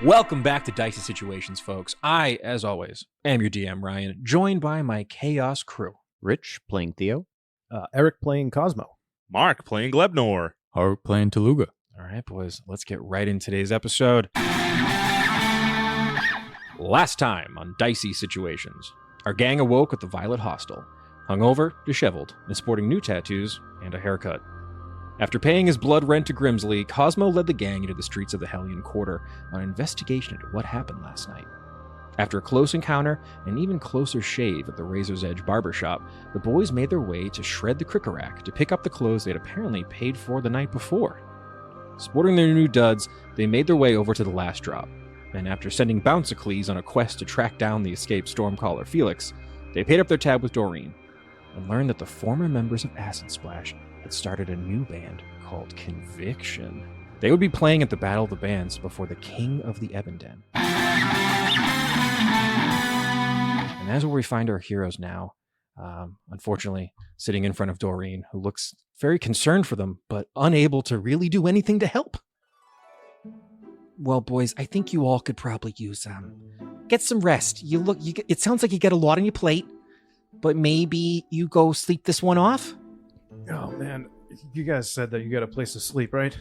Welcome back to Dicey Situations, folks. I, as always, am your DM, Ryan, joined by my chaos crew. Rich playing Theo. Eric playing Kosmo. Mark playing Glebnor. Harout playing Tooluuga. All right, boys, let's get right in today's episode. Last time on Dicey Situations, our gang awoke at the Violet Hostel, hungover, disheveled, and sporting new tattoos and a haircut. After paying his blood rent to Grimsley, Kosmo led the gang into the streets of the Hellion Quarter on an investigation into what happened last night. After a close encounter and an even closer shave at the Razor's Edge barbershop, the boys made their way to Shred the Crickerack to pick up the clothes they had apparently paid for the night before. Sporting their new duds, they made their way over to the Last Drop, and after sending Bouncicles on a quest to track down the escaped Stormcaller Felix, they paid up their tab with Doreen, and learned that the former members of Acid Splash had started a new band called Conviction. They would be playing at the Battle of the Bands before the King of the Ebenden. And that's where we find our heroes now. Unfortunately, sitting in front of Doreen, who looks very concerned for them, but unable to really do anything to help. Well, boys, I think you all could probably use get some rest. It sounds like you get a lot on your plate, but maybe you go sleep this one off. Oh, man. You guys said that you got a place to sleep, right?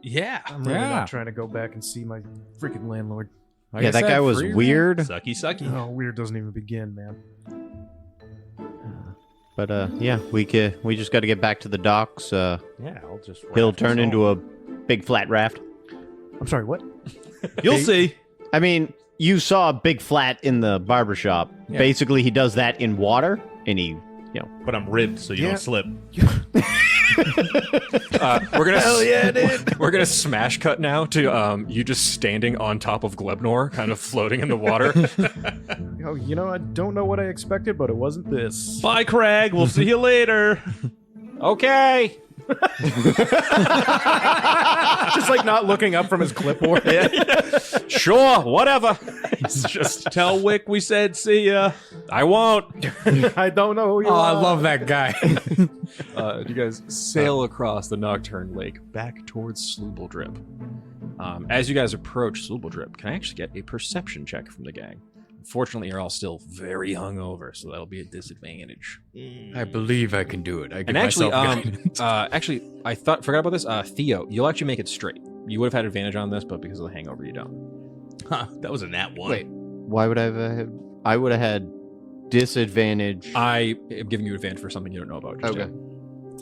Yeah. I'm really not trying to go back and see my freaking landlord. Like that guy was weird. Sucky. Oh, weird doesn't even begin, man. But yeah, we just got to get back to the docks. Yeah, I'll just... He'll turn into a big flat raft. I'm sorry, what? You'll see. I mean, you saw a big flat in the barbershop. Yeah. Basically, he does that in water, and he, But I'm ribbed so you don't slip. We're gonna smash cut now to you just standing on top of Glebnor, kind of floating in the water. Oh, I don't know what I expected, but it wasn't this. Bye, Craig. We'll see you later. Okay. Just like not looking up from his clipboard. Sure, whatever. He's just Tell Wick we said see ya. I won't. I don't know who you are. I love that guy. You guys sail across the Nocturne Lake back towards Sloobledrip. As you guys approach Sloobledrip, can I actually get a perception check from the gang? Unfortunately, you're all still very hungover, so that'll be a disadvantage. I believe I can do it. I give And actually, myself guidance. I forgot about this. Theo, you'll actually make it straight. You would have had advantage on this, but because of the hangover, you don't. Huh, that was a nat one. Wait, why would I have? I would have had disadvantage. I am giving you advantage for something you don't know about. Just Okay.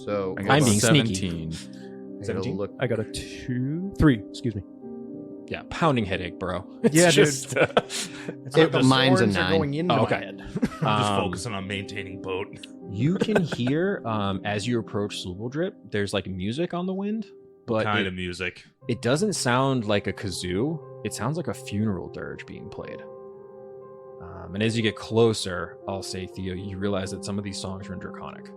So I got I'm being sneaky. 17. 17? I got a 3, excuse me. Yeah, pounding headache, bro. Yeah, dude. just, Mine's a swords are 9. going into Oh, my okay. head. I'm just focusing on maintaining boat. You can hear, as you approach Sloobledrip, there's like music on the wind, but Kind of music. it doesn't sound like a kazoo. It sounds like a funeral dirge being played. And as you get closer, I'll say, Theo, you realize that some of these songs are in Draconic.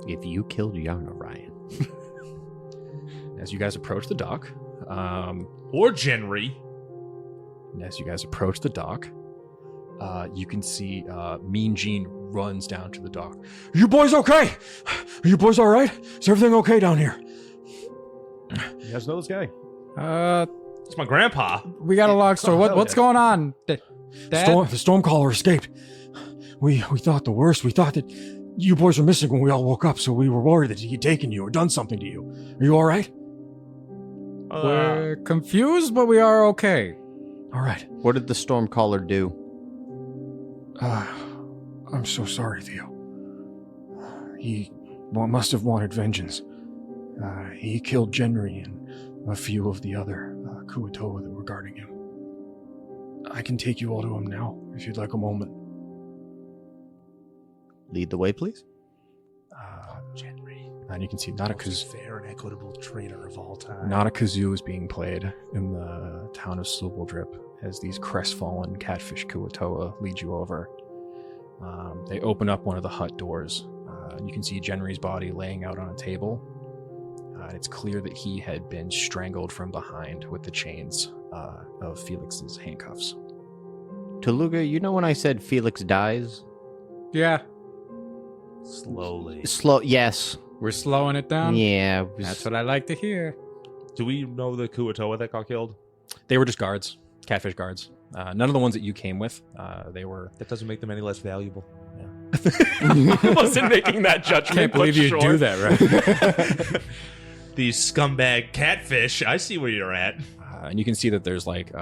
If you killed Yarnao, Ryan. As you guys approach the dock, Or Genry. and as you guys approach the dock, you can see Mean Gene runs down to the dock. You boys okay? Are you boys all right? Is everything okay down here? You guys know this guy? It's my grandpa. We got a long story. hell What's yeah. going on? Dad? The Stormcaller escaped. We thought the worst. We thought that you boys were missing when we all woke up, so we were worried that he had taken you or done something to you. Are you all right? We're confused, but we are okay. All right. What did the Stormcaller do? I'm so sorry, Theo. He must have wanted vengeance. He killed Genry and a few of the other Kuatoa that were guarding him. I can take you all to him now, if you'd like a moment. Lead the way, please. Genry. And you can see not a kazoo. Fair and equitable traitor of all time. Not a kazoo is being played in the town of Sloobledrip as these crestfallen catfish Kuatoa lead you over. They open up one of the hut doors. And you can see Genry's body laying out on a table. And it's clear that he had been strangled from behind with the chains of Felix's handcuffs. Tooluuga, you know when I said Felix dies? Yeah, Slowly. Slow, yes. we're slowing it down. Yeah. That's what I like to hear. Do we know the Kuatoa that got killed? They were just guards, catfish guards. None of the ones that you came with. They were. That doesn't make them any less valuable. I wasn't making that judgment. Can't believe but you sure. do that, right? These scumbag catfish. I see where you're at. And you can see that there's like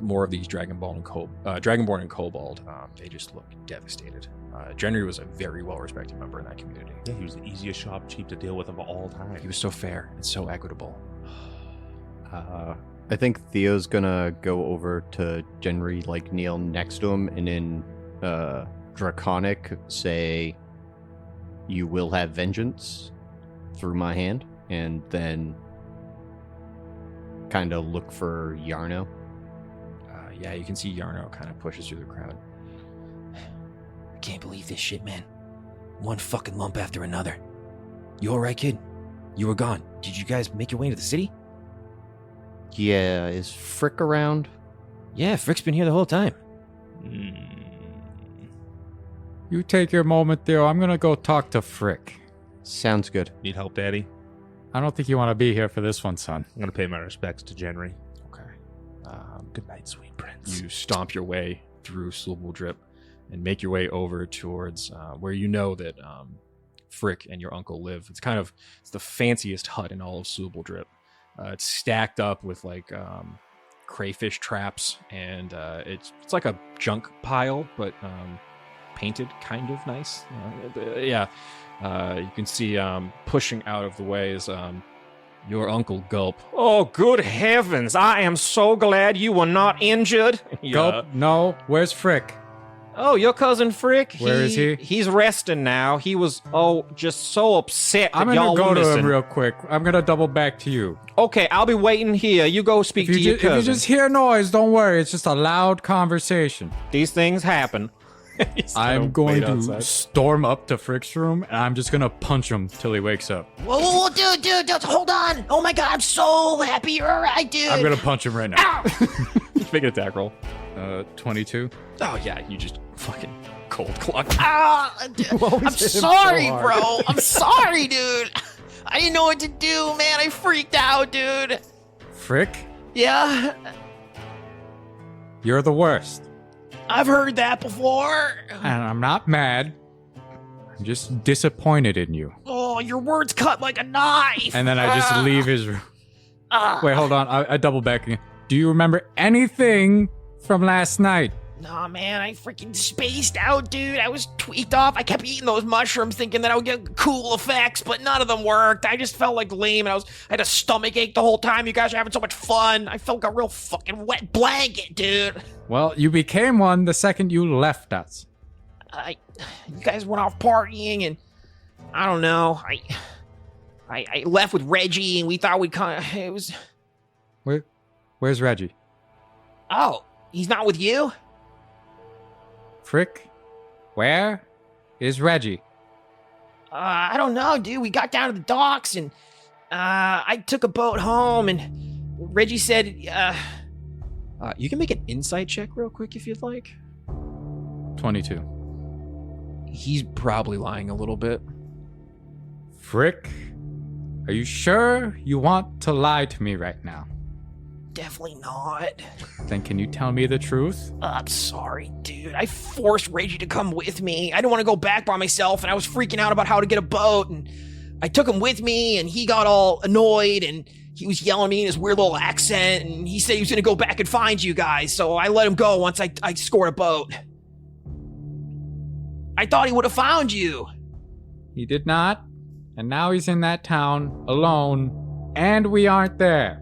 more of these Dragonborn and Kobold. They just look devastated. Genry was a very well-respected member in that community. Yeah, he was the easiest shop cheap to deal with of all time. He was so fair and so equitable. I think Theo's gonna go over to Genry, like kneel next to him, and in Draconic say, "You will have vengeance through my hand," and then kind of look for Yarnao. Yeah, you can see Yarnao kind of pushes through the crowd. I can't believe this shit, man. One fucking lump after another. You alright, kid? You were gone. Did you guys make your way into the city? Yeah, is Frick around? Yeah, Frick's been here the whole time. You take your moment, Theo. I'm gonna go talk to Frick. Sounds good. Need help, Daddy? I don't think you want to be here for this one, son. I'm gonna pay my respects to Genry. Okay. Good night, sweet prince. You stomp your way through Sloobledrip and make your way over towards where you know that Frick and your uncle live. It's the fanciest hut in all of Sloobledrip. It's stacked up with like crayfish traps, and it's like a junk pile, but painted kind of nice. You can see pushing out of the way is your Uncle Gulp. Oh, good heavens! I am so glad you were not injured. Gulp, no. Where's Frick? Oh, your cousin Frick? Where is he? He's resting now. He was, just so upset that I'm y'all gonna were go to missing. him real quick. I'm gonna double back to you. Okay, I'll be waiting here. You go speak to your If you cousin. just hear noise, don't worry. It's just a loud conversation. These things happen. I'm going to storm up to Frick's room, and I'm just gonna punch him till he wakes up. Whoa, dude, hold on. Oh my god, I'm so happy you're alright, dude. I'm gonna punch him right now. Make an attack roll. 22. Oh, yeah, you just fucking cold clock. Dude, I'm sorry, bro. I'm sorry, dude. I didn't know what to do, man. I freaked out, dude. Frick, Yeah, you're the worst. I've heard that before. And I'm not mad. I'm just disappointed in you. Oh, your words cut like a knife. And then I just leave his room. Wait, hold on. I double back again. Do you remember anything from last night? Nah, man, I freaking spaced out, dude. I was tweaked off. I kept eating those mushrooms thinking that I would get cool effects, but none of them worked. I just felt like lame, and I had a stomach ache the whole time. You guys are having so much fun. I felt like a real fucking wet blanket, dude. Well, you became one the second you left us. You guys went off partying, and I don't know. I left with Reggie, and we thought we'd kind of, it was... Where's Reggie? Oh, he's not with you? Frick, where is Reggie? I don't know, dude. We got down to the docks, and I took a boat home, and Reggie said, You can make an insight check real quick if you'd like. 22. He's probably lying a little bit. Frick, are you sure you want to lie to me right now? definitely not. Then can you tell me the truth? I'm sorry, dude. I forced Reggie to come with me. I didn't want to go back by myself, and I was freaking out about how to get a boat, and I took him with me, and he got all annoyed, and he was yelling at me in his weird little accent, and he said he was going to go back and find you guys, so I let him go once I scored a boat. I thought he would have found you. He did not, and now he's in that town alone, and we aren't there.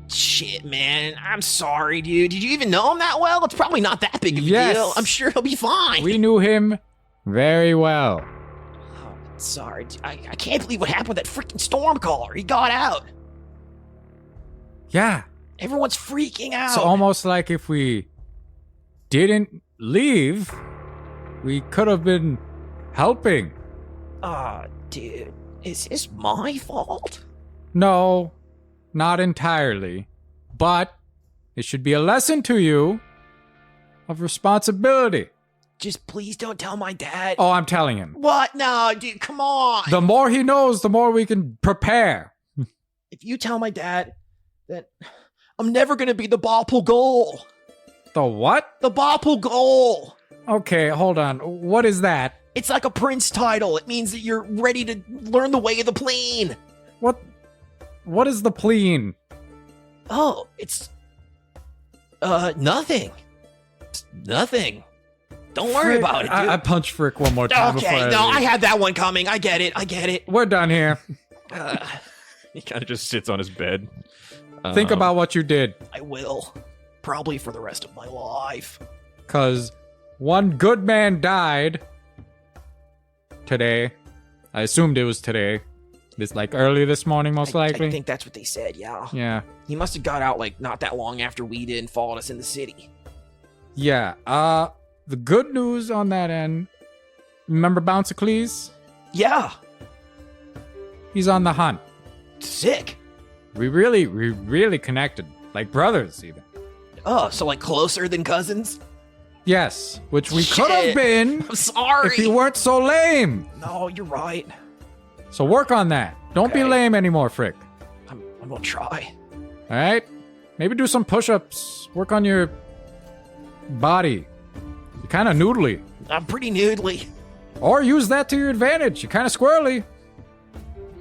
Shit, man. I'm sorry, dude. Did you even know him that well? It's probably not that big of a Yes. deal. I'm sure he'll be fine. We knew him very well. Oh, sorry. I can't believe what happened with that freaking Stormcaller. He got out. Yeah, Everyone's freaking out. it's almost like if we didn't leave, we could have been helping. Dude. Is this my fault? No, not entirely. But it should be a lesson to you of responsibility. Just please don't tell my dad. Oh, I'm telling him. What? No, dude, come on. The more he knows, the more we can prepare. if you tell my dad that I'm never going to be the Ploopploo goal. The what? The Ploopploo goal. Okay, hold on. What is that? It's like a prince title. It means that you're ready to learn the way of the pleen. What is the pleen? Oh, it's nothing. It's nothing. Don't worry about it, dude. I punch Frick one more time before Okay, I had that one coming. I get it. We're done here. He kind of just sits on his bed. Think about what you did. I will. Probably for the rest of my life. Because one good man died today. I assumed it was today. This early this morning, most likely. I think that's what they said, yeah. Yeah. He must have got out not that long after we did and followed us in the city. Yeah. The good news on that end. Remember Bouncicles? Yeah. He's on the hunt. Sick. We really connected. Like brothers, even. Oh, so closer than cousins? Yes, which we could have been I'm sorry. if you weren't so lame. No, you're right. So work on that. Don't be Okay. lame anymore, Frick. I'm gonna try. All right? Maybe do some push-ups. Work on your body. You're kind of noodly. I'm pretty noodly. Or use that to your advantage. You're kind of squirrely.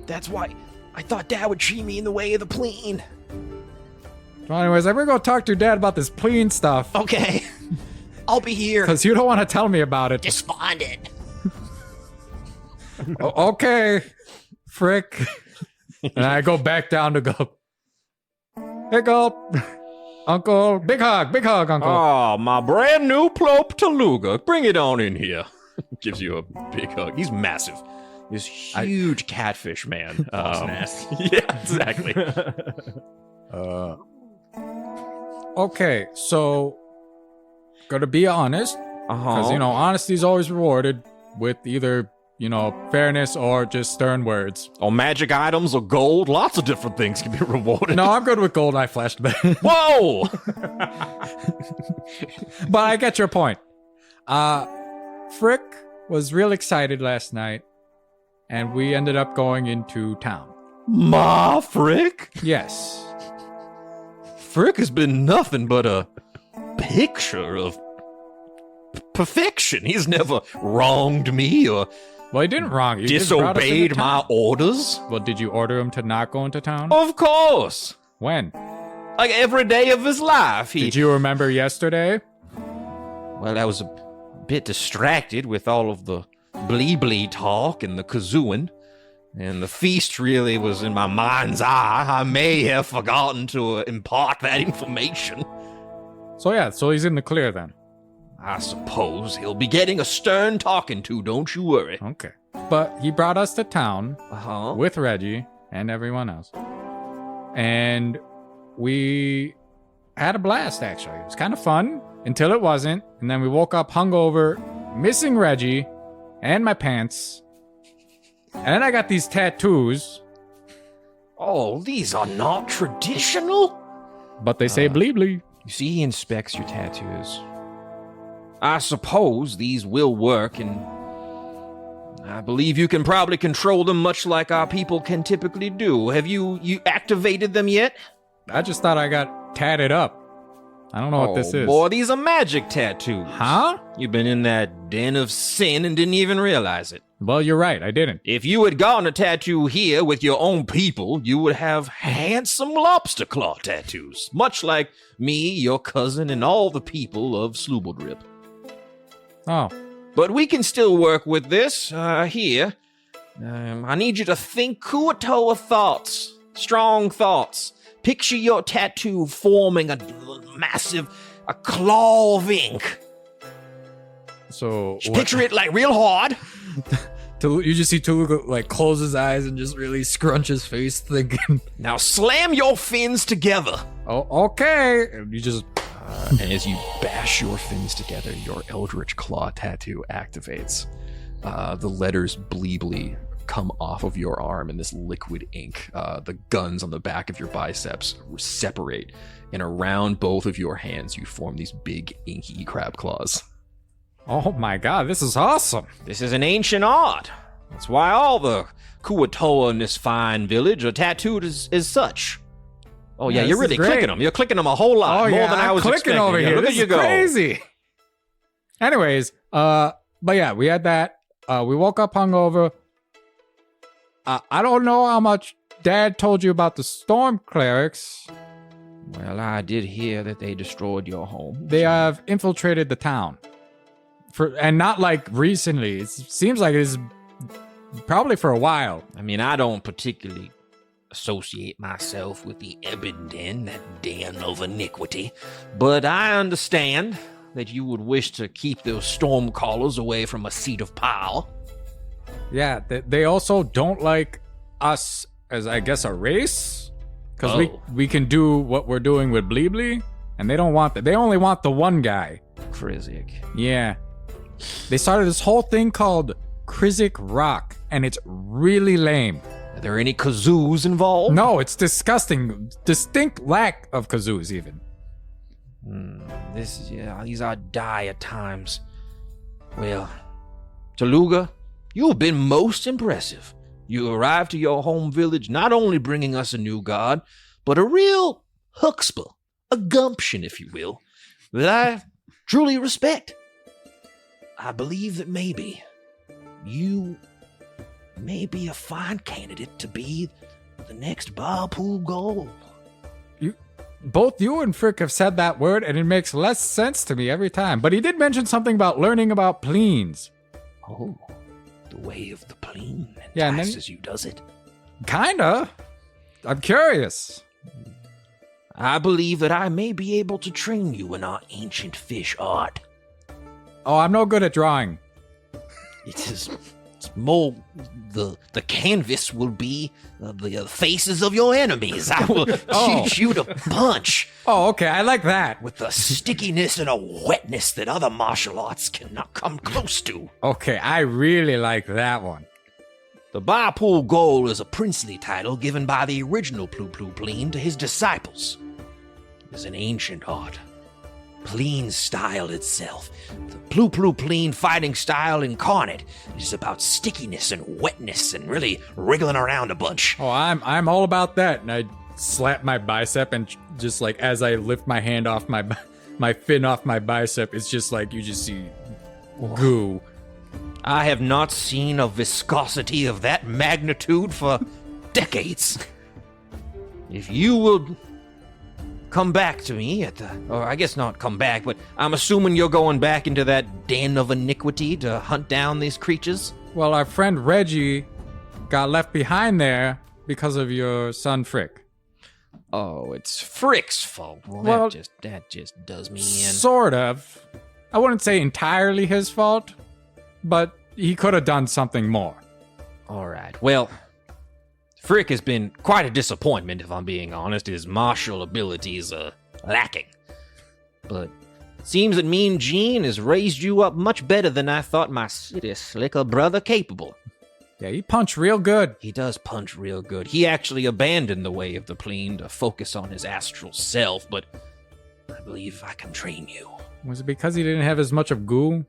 That's why I thought Dad would treat me in the way of the pleen. Well, anyways, I'm going to go talk to your dad about this pleen stuff. Okay. I'll be here. Because you don't want to tell me about it. Despondent. Okay, Frick. And I go back down to Gulp. Hey, Gulp. Uncle. Big hug, Uncle. Oh, my brand new Plop Tooluuga. Bring it on in here. Gives you a big hug. He's massive. This huge catfish man. Nasty. Yeah, exactly. Okay, so gotta be honest, because honesty is always rewarded with either fairness or just stern words. Oh, magic items or gold, lots of different things can be rewarded. No, I'm good with gold. I flashed back. Whoa! But I get your point. Frick was real excited last night, and we ended up going into town. Ma Frick? Yes. Frick has been nothing but a picture of perfection. He's never wronged me or Well, he didn't wrong you. He just brought us into disobeyed my town. orders. Well, did you order him to not go into town? Of course. When? Like every day of his life. Did you remember yesterday? Well, I was a bit distracted with all of the blee talk and the kazooing. And the feast really was in my mind's eye. I may have forgotten to impart that information. So he's in the clear then. I suppose he'll be getting a stern talking to, don't you worry. Okay. But he brought us to town Uh-huh. with Reggie and everyone else. And we had a blast, actually. It was kind of fun until it wasn't. And then we woke up hungover, missing Reggie and my pants. And then I got these tattoos, Oh, these are not traditional? but they say blee blee. You see, he inspects your tattoos. I suppose these will work, and I believe you can probably control them much like our people can typically do. Have you activated them yet? I just thought I got tatted up. I don't know what this is. Boy, these are magic tattoos. Huh? You've been in that den of sin and didn't even realize it. Well, you're right. I didn't. If you had gotten a tattoo here with your own people, you would have handsome lobster claw tattoos, much like me, your cousin, and all the people of Sloobledrip. Oh. But we can still work with this, here. I need you to think Kuatoa thoughts, strong thoughts. Picture your tattoo forming a massive claw of ink. So Just picture it real hard. You just see Tooluuga close his eyes and just really scrunch his face, thinking, Now slam your fins together. "Oh, okay." And you just And as you bash your fins together, your Eldritch Claw tattoo activates. The letters Bleebly come off of your arm in this liquid ink. The guns on the back of your biceps separate, and around both of your hands, you form these big inky crab claws. Oh my god, this is awesome. This is an ancient art. That's why all the Kuatoa in this fine village are tattooed as such. Oh, yeah, Yeah, you're this really is great. clicking them. You're clicking them a whole lot, more than I was clicking expecting. over Yeah, here. look This at you is go. crazy. Anyways, but yeah, we had that. We woke up hungover. I don't know how much Dad told you about the storm clerics. Well, I did hear that they destroyed your home. They have infiltrated the town. And not like recently. It seems like it's probably for a while. I mean, I don't particularly associate myself with the Ebon Den, that den of iniquity, but I understand that you would wish to keep those storm callers away from a seat of power. Yeah, they also don't like us as, I guess, a race. Because we can do what we're doing with Bleeblee, and they don't want that. They only want the one guy. Krizik. Yeah. They started this whole thing called Krizik Rock, and it's really lame. Are there any kazoos involved? No, it's disgusting. Distinct lack of kazoos, even. These are dire times. Well, Tooluuga, you have been most impressive. You arrived to your home village not only bringing us a new god, but a real huxpah, a gumption, if you will, that I truly respect. I believe that maybe you may be a fine candidate to be the next Barpool Gold. Both you and Frick have said that word, and it makes less sense to me every time. But he did mention something about learning about pleens. Oh, the way of the pleen Yeah, and then entices you, does it? Kinda. I'm curious. I believe that I may be able to train you in our ancient fish art. Oh, I'm no good at drawing. It's more the canvas will be the faces of your enemies. I will teach you to punch Oh, okay, I like that. with a stickiness and a wetness that other martial arts cannot come close to. Okay, I really like that one. The Barpool Goal is a princely title given by the original Ploopploopleen to his disciples. It is an ancient art. Pleen style itself. The Ploopploopleen fighting style incarnate is about stickiness and wetness and really wriggling around a bunch. Oh, I'm all about that. And I slap my bicep, and just like as I lift my hand off my fin off my bicep, it's just like you just see goo. I have not seen a viscosity of that magnitude for decades. If you will come back to me or I guess not come back, but I'm assuming you're going back into that den of iniquity to hunt down these creatures? Well, our friend Reggie got left behind there because of your son Frick. Oh, it's Frick's fault. Well, that just does me in. Sort of. I wouldn't say entirely his fault, but he could have done something more. All right. Well, Frick has been quite a disappointment, if I'm being honest. His martial abilities are lacking. But it seems that Mean Gene has raised you up much better than I thought my city slicker brother capable. Yeah, he punched real good. He does punch real good. He actually abandoned the way of the pleen to focus on his astral self, but I believe I can train you. Was it because he didn't have as much of goo?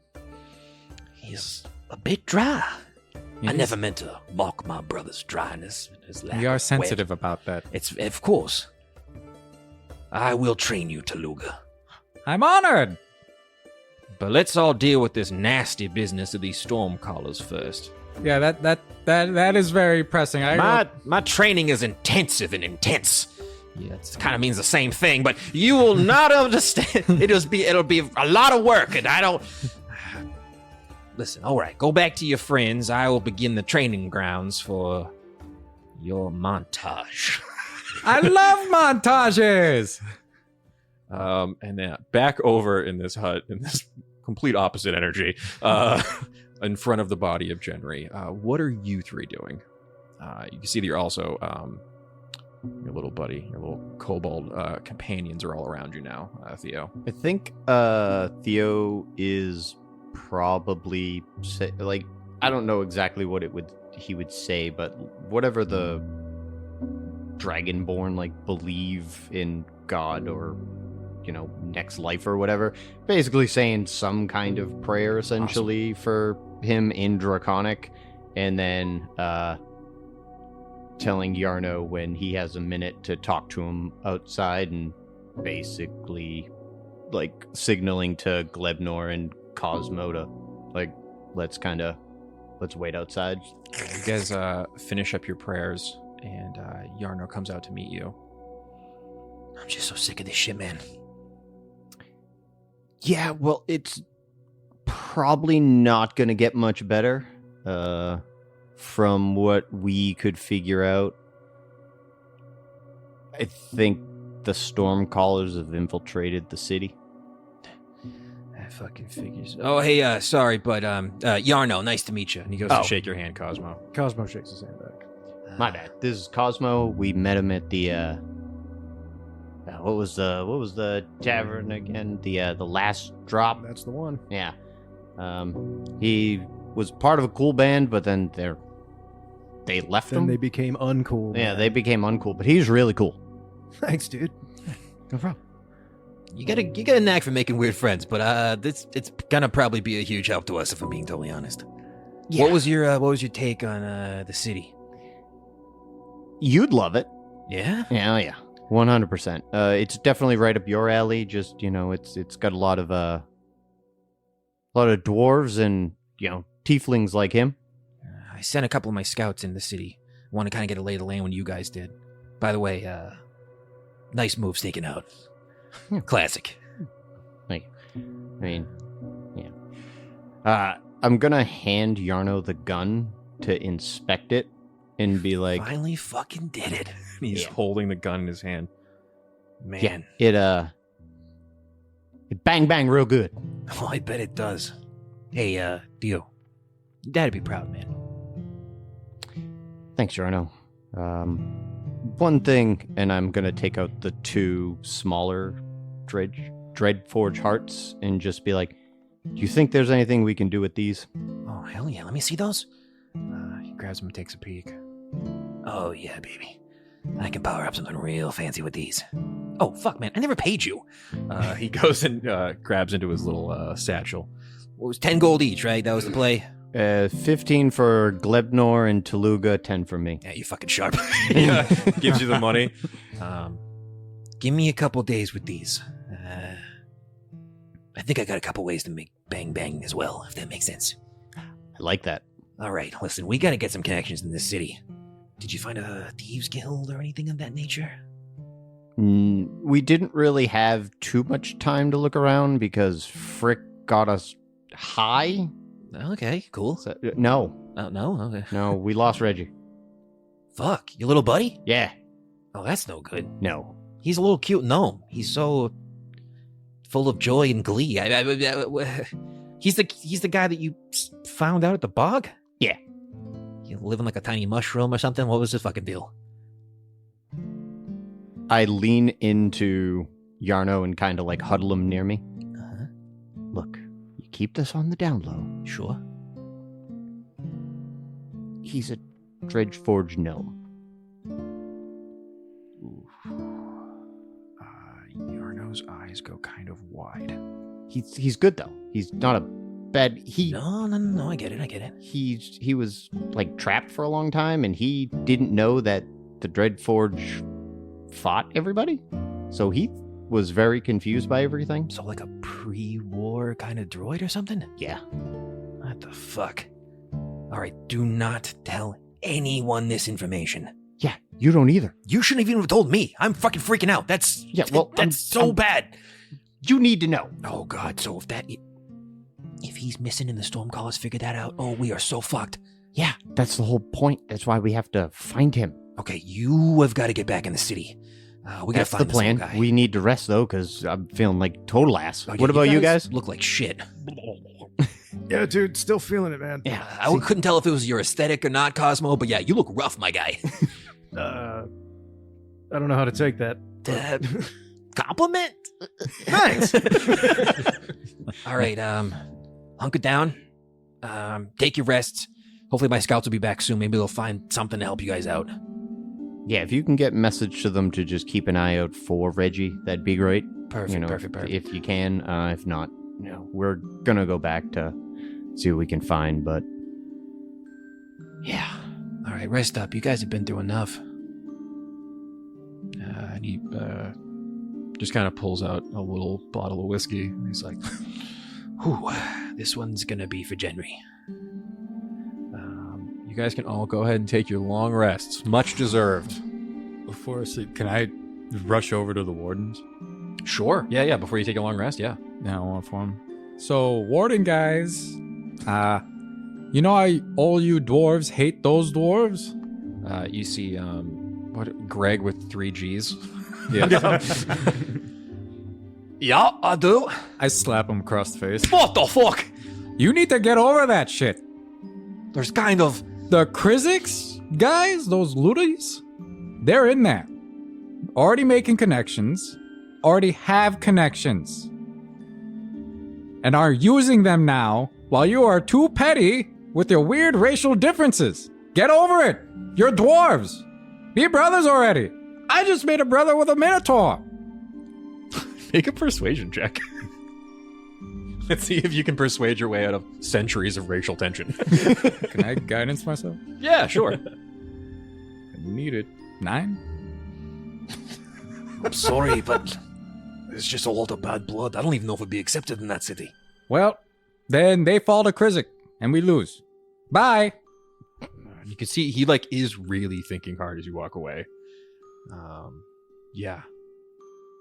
He's a bit dry. He I is- never meant to mock my brother's dryness and his lack We are of sensitive about that. It's of course. I will train you, Tooluuga. I'm honored. But let's all deal with this nasty business of these storm callers first. Yeah, that is very pressing. My training is intensive and intense. Yeah, it kind of means the same thing, but you will not understand. It'll be a lot of work, and I don't. Listen, all right, go back to your friends. I will begin the training grounds for your montage. I love montages. And then back over in this hut, in this complete opposite energy, in front of the body of Genry. What are you three doing? You can see that you're also, your little buddy, your little kobold companions are all around you now, Theo. I think Theo is probably I don't know exactly what he would say, but whatever the Dragonborn believe in God or next life or whatever, basically saying some kind of prayer essentially for him in Draconic, and then telling Yarno when he has a minute to talk to him outside and basically, like, signaling to Glebnor and Kosmo to, like, let's wait outside. You guys finish up your prayers, and Yarno comes out to meet you. I'm just so sick of this shit, man. Yeah, well, it's probably not going to get much better. From what we could figure out, I think the storm callers have infiltrated the city. That fucking figures. Oh, hey, sorry, but Yarno, nice to meet you. And he goes to shake your hand, Kosmo. Cosmo shakes his hand back. My bad. This is Kosmo. We met him at the what was the tavern again? The Last Drop. That's the one. Yeah. He was part of a cool band, but then they left Then him. they became uncool. Yeah, they became uncool, but he's really cool. Thanks, dude. No problem. You got a knack for making weird friends, but it's gonna probably be a huge help to us if I'm being totally honest. Yeah. What was your take on the city? You'd love it. Yeah? Yeah. 100%. It's definitely right up your alley. Just, it's got a lot of dwarves and, tieflings like him. I sent a couple of my scouts in the city. Want to kind of get a lay of the land when you guys did. By the way, nice move staking out. Classic. Like, yeah. I'm gonna hand Yarno the gun to inspect it and be like, Finally fucking did it. He's holding the gun in his hand. Man. yeah, it bang bang real good. Oh, I bet it does. Hey, Theo. Dad'd be proud, man. Thanks, Yarno. One thing, and I'm gonna take out the 2 smaller Dreadforge hearts and just be like, do you think there's anything we can do with these? Oh, hell yeah. Let me see those. He grabs them and takes a peek. Oh, yeah, baby. I can power up something real fancy with these. Oh, fuck, man. I never paid you. He goes and grabs into his little satchel. It was 10 gold each, right? That was the play? 15 for Glebnor and Tooluuga, 10 for me. Yeah, you fucking sharp. Yeah, gives you the money. Give me a couple days with these. I think I got a couple ways to make bang bang as well, if that makes sense. I like that. All right, listen, we gotta get some connections in this city. Did you find a thieves guild or anything of that nature? We didn't really have too much time to look around because Frick got us high. Okay, cool. So, no, Oh, no? Okay. no, we lost Reggie. Fuck, your little buddy? Yeah, Oh, that's no good. no. He's a little cute gnome. He's so full of joy and glee. He's the guy that you found out at the bog? Yeah. You living like a tiny mushroom or something? What was his fucking deal? I lean into Yarno and kind of like huddle him near me. Uh-huh. Look, you keep this on the down low. Sure. He's a Dredgeforge gnome. Yarno's eyes go kind of wide. He's good though. He's not a bad. No, I get it. He was like trapped for a long time, and he didn't know that the Dreadforge fought everybody, so he was very confused by everything. So like a pre-war kind of droid or something? Yeah. What the fuck? All right, do not tell anyone this information. Yeah, you don't either. You shouldn't have even told me. I'm fucking freaking out. That's I'm- bad. You need to know. Oh god, so if he's missing and the Stormcallers figure that out, oh, we are so fucked. Yeah, that's the whole point. That's why we have to find him. Okay, you have got to get back in the city. We gotta That's find the this plan. little guy. We need to rest though, because I'm feeling like total ass. Oh, yeah, What about you guys? Look like shit. Yeah, dude, still feeling it, man. Yeah, I couldn't tell if it was your aesthetic or not, Kosmo, but yeah, you look rough, my guy. I don't know how to take that. Compliment? Thanks. All right, hunker down. Take your rests. Hopefully my scouts will be back soon. Maybe they'll find something to help you guys out. Yeah, if you can get a message to them to just keep an eye out for Reggie, that'd be great. Perfect, perfect. If you can. If not, we're gonna go back to see what we can find. But Yeah. All right, rest up. You guys have been through enough. And he just kind of pulls out a little bottle of whiskey. He's like, Whew, this one's gonna be for Jenry. you guys can all go ahead and take your long rests. Much deserved. Before I sleep, can I rush over to the wardens? Sure. Yeah. Before you take a long rest, yeah. Yeah, I want for him. So, warden guys, you know how all you dwarves hate those dwarves? You see, Greg with 3 G's. Yeah. Yeah, I do. I slap him across the face. What the fuck? You need to get over that shit. There's kind of... The Kriziks guys, those Luddies, they're in there. Already making connections. Already have connections. And are using them now while you are too petty with your weird racial differences. Get over it. You're dwarves. Be brothers already. I just made a brother with a minotaur. Make a persuasion check. Let's see if you can persuade your way out of centuries of racial tension. Can I guidance myself? Yeah, sure. I need it. 9? I'm sorry, but it's just a lot of bad blood. I don't even know if it'd be accepted in that city. Well, then they fall to Krizik, and we lose. Bye. You can see he is really thinking hard as you walk away. Yeah.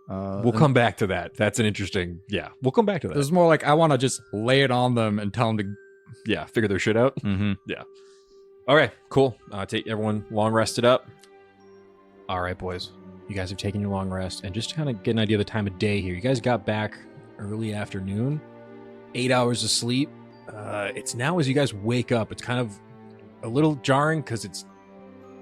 We'll come back to that. That's an interesting... Yeah, we'll come back to that. This is more like I want to just lay it on them and tell them to... Yeah, figure their shit out. Mm-hmm. Yeah. All right, cool. Take everyone long rested up. All right, boys. You guys have taken your long rest. And just to kind of get an idea of the time of day here, you guys got back early afternoon. 8 hours of sleep. It's now as you guys wake up, it's kind of a little jarring because it's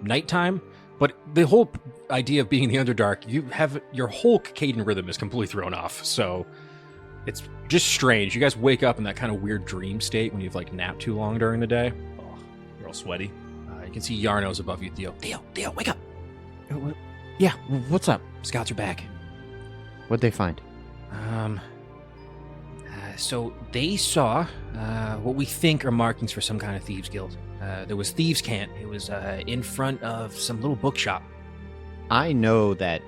nighttime. But the whole idea of being in the Underdark, you have your whole circadian rhythm is completely thrown off. So it's just strange. You guys wake up in that kind of weird dream state when you've napped too long during the day. Oh, you're all sweaty. You can see Yarnao's above you, Theo. Theo, wake up. Yeah, what's up? Scouts are back. What'd they find? So they saw what we think are markings for some kind of thieves guild. There was thieves' camp. It was in front of some little bookshop. I know that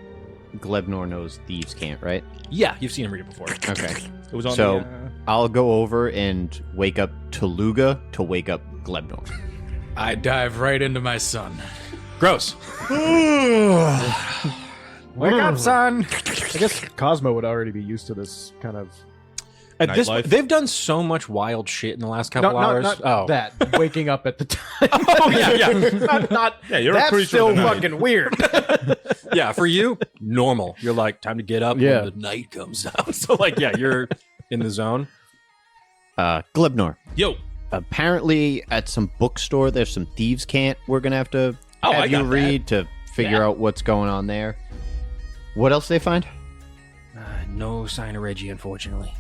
Glebnor knows thieves can't, right? Yeah, you've seen him read it before. Okay. It was on So- the... I'll go over and wake up Tooluuga to wake up Glebnor. I dive right into my son. Gross. Wake up, son! I guess Cosmo would already be used to this kind of... At this, Nightlife. they've done so much wild shit in the last couple hours. Not that. Waking up at the time. Oh, yeah. not Yeah, you're a that's creature still of the night. fucking weird. Yeah, for you, normal. You're time to get up Yeah. when the night comes out. So, you're in the zone. Glebnor. Yo. Apparently, at some bookstore, there's some thieves' cant we're gonna have to Oh, I have you got that. read to figure out what's going on there. What else they find? No sign of Reggie, unfortunately.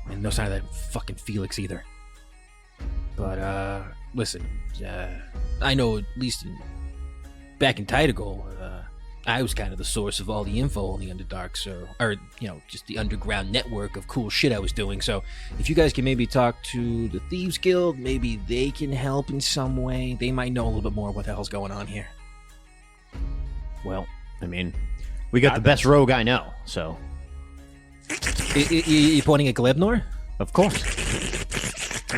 And no sign of that fucking Felix either. But, listen, I know at least back in Tydagol, I was kind of the source of all the info on the Underdark, just the underground network of cool shit I was doing. So if you guys can maybe talk to the Thieves Guild, maybe they can help in some way. They might know a little bit more what the hell's going on here. Well, I mean, we got the best rogue I know, so You pointing at Glebnor? of course.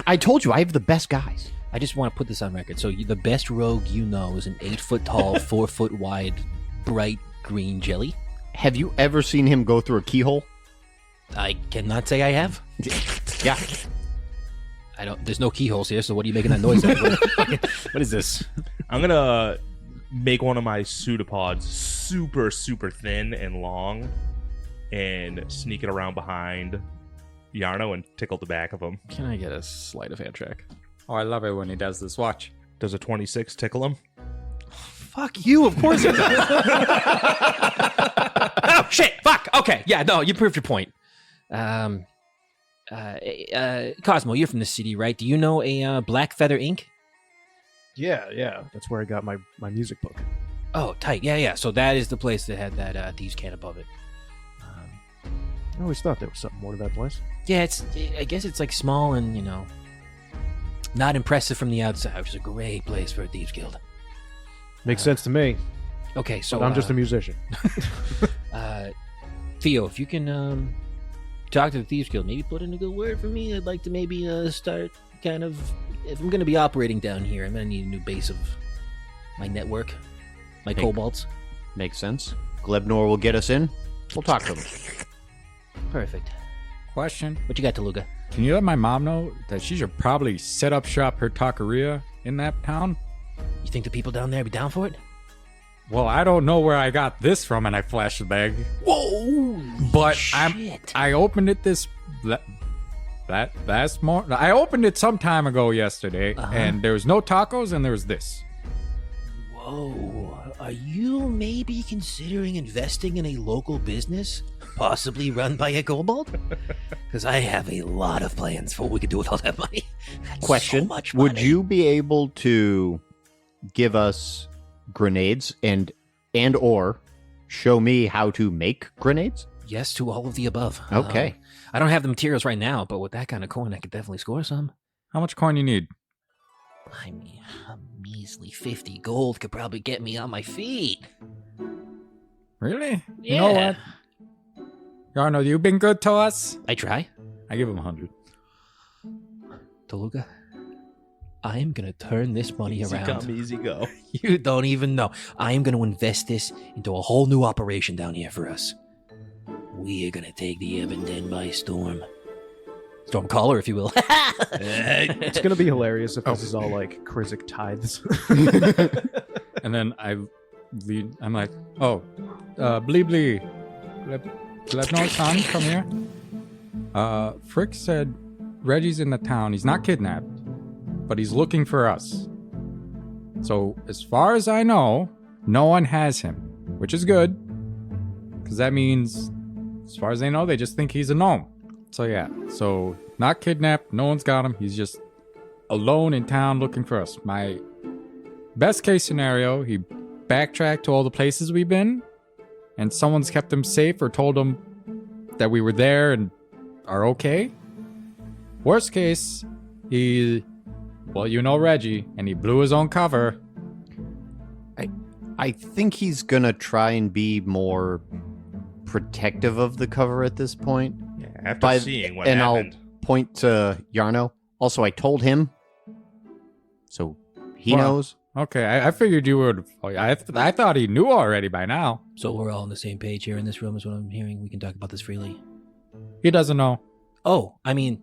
I told you I have the best guys. I just want to put this on record. So the best rogue you know is an 8-foot tall, 4-foot wide, bright green jelly? Have you ever seen him go through a keyhole? I cannot say I have. Yeah. There's no keyholes here, so what are you making that noise at? What is this? I'm gonna make one of my pseudopods super, super thin and long and sneak it around behind Yarno and tickle the back of him. Can I get a sleight of hand check? Oh, I love it when he does this. Watch. Does a 26 tickle him? Fuck you, of course it does. Oh, shit, fuck. Okay, yeah, no, you proved your point. Cosmo, you're from the city, right? Do you know a Black Feather Ink? Yeah. That's where I got my music book. Oh, tight. Yeah. So that is the place that had that thieves' can above it. I always thought there was something more to that place. Yeah, I guess it's small and, not impressive from the outside, which is a great place for a thieves' guild. Makes sense to me. Okay, so But I'm just a musician. Theo, if you can talk to the Thieves Guild, maybe put in a good word for me. I'd like to maybe start kind of. If I'm going to be operating down here, I'm going to need a new base of my network, my kobolds. Makes sense. Glebnor will get us in. We'll talk to them. Perfect. Question. What you got, Tooluuga? Can you let my mom know that she should probably set up shop her taqueria in that town? You think the people down there be down for it? Well, I don't know where I got this from, and I flashed the bag. Whoa! But Shit. I opened it last morning. I opened it some time ago yesterday, and there was no tacos, and there was this. Whoa. Are you maybe considering investing in a local business? Possibly run by a kobold? Because I have a lot of plans for what we could do with all that money. That's Question. So much Would money. you be able to give us grenades and or show me how to make grenades? Yes to all of the above. Okay. I don't have the materials right now, but with that kind of coin, I could definitely score some. How much coin you need? I mean, a measly 50 gold could probably get me on my feet. Really? Yeah. You know what? Yarno, you've been good to us. I try. I give him 100. Tooluuga, I am going to turn this money Easy around. come, easy go. You don't even know. I am going to invest this into a whole new operation down here for us. We are going to take the Ebenden by storm. Storm caller, if you will. It's gonna be hilarious if this is all like Krizik tithes. And then I'm like, oh, Bleeblee, Glebnor, son, come here. Frick said Reggie's in the town. He's not kidnapped, but he's looking for us. So as far as I know, no one has him, which is good, because that means, as far as they know, they just think he's a gnome. So yeah, so not kidnapped, no one's got him. He's just alone in town looking for us. My best case scenario, he backtracked to all the places we've been, and someone's kept him safe or told him that we were there and are okay. Worst case, well, you know Reggie, and he blew his own cover. I think he's gonna try and be more protective of the cover at this point. Yeah, after seeing what and happened. I'll point to Yarno. Also, I told him, so he Well, knows. Okay, I figured you would. I thought he knew already by now. So we're all on the same page here in this room is what I'm hearing. We can talk about this freely. He doesn't know. Oh, I mean,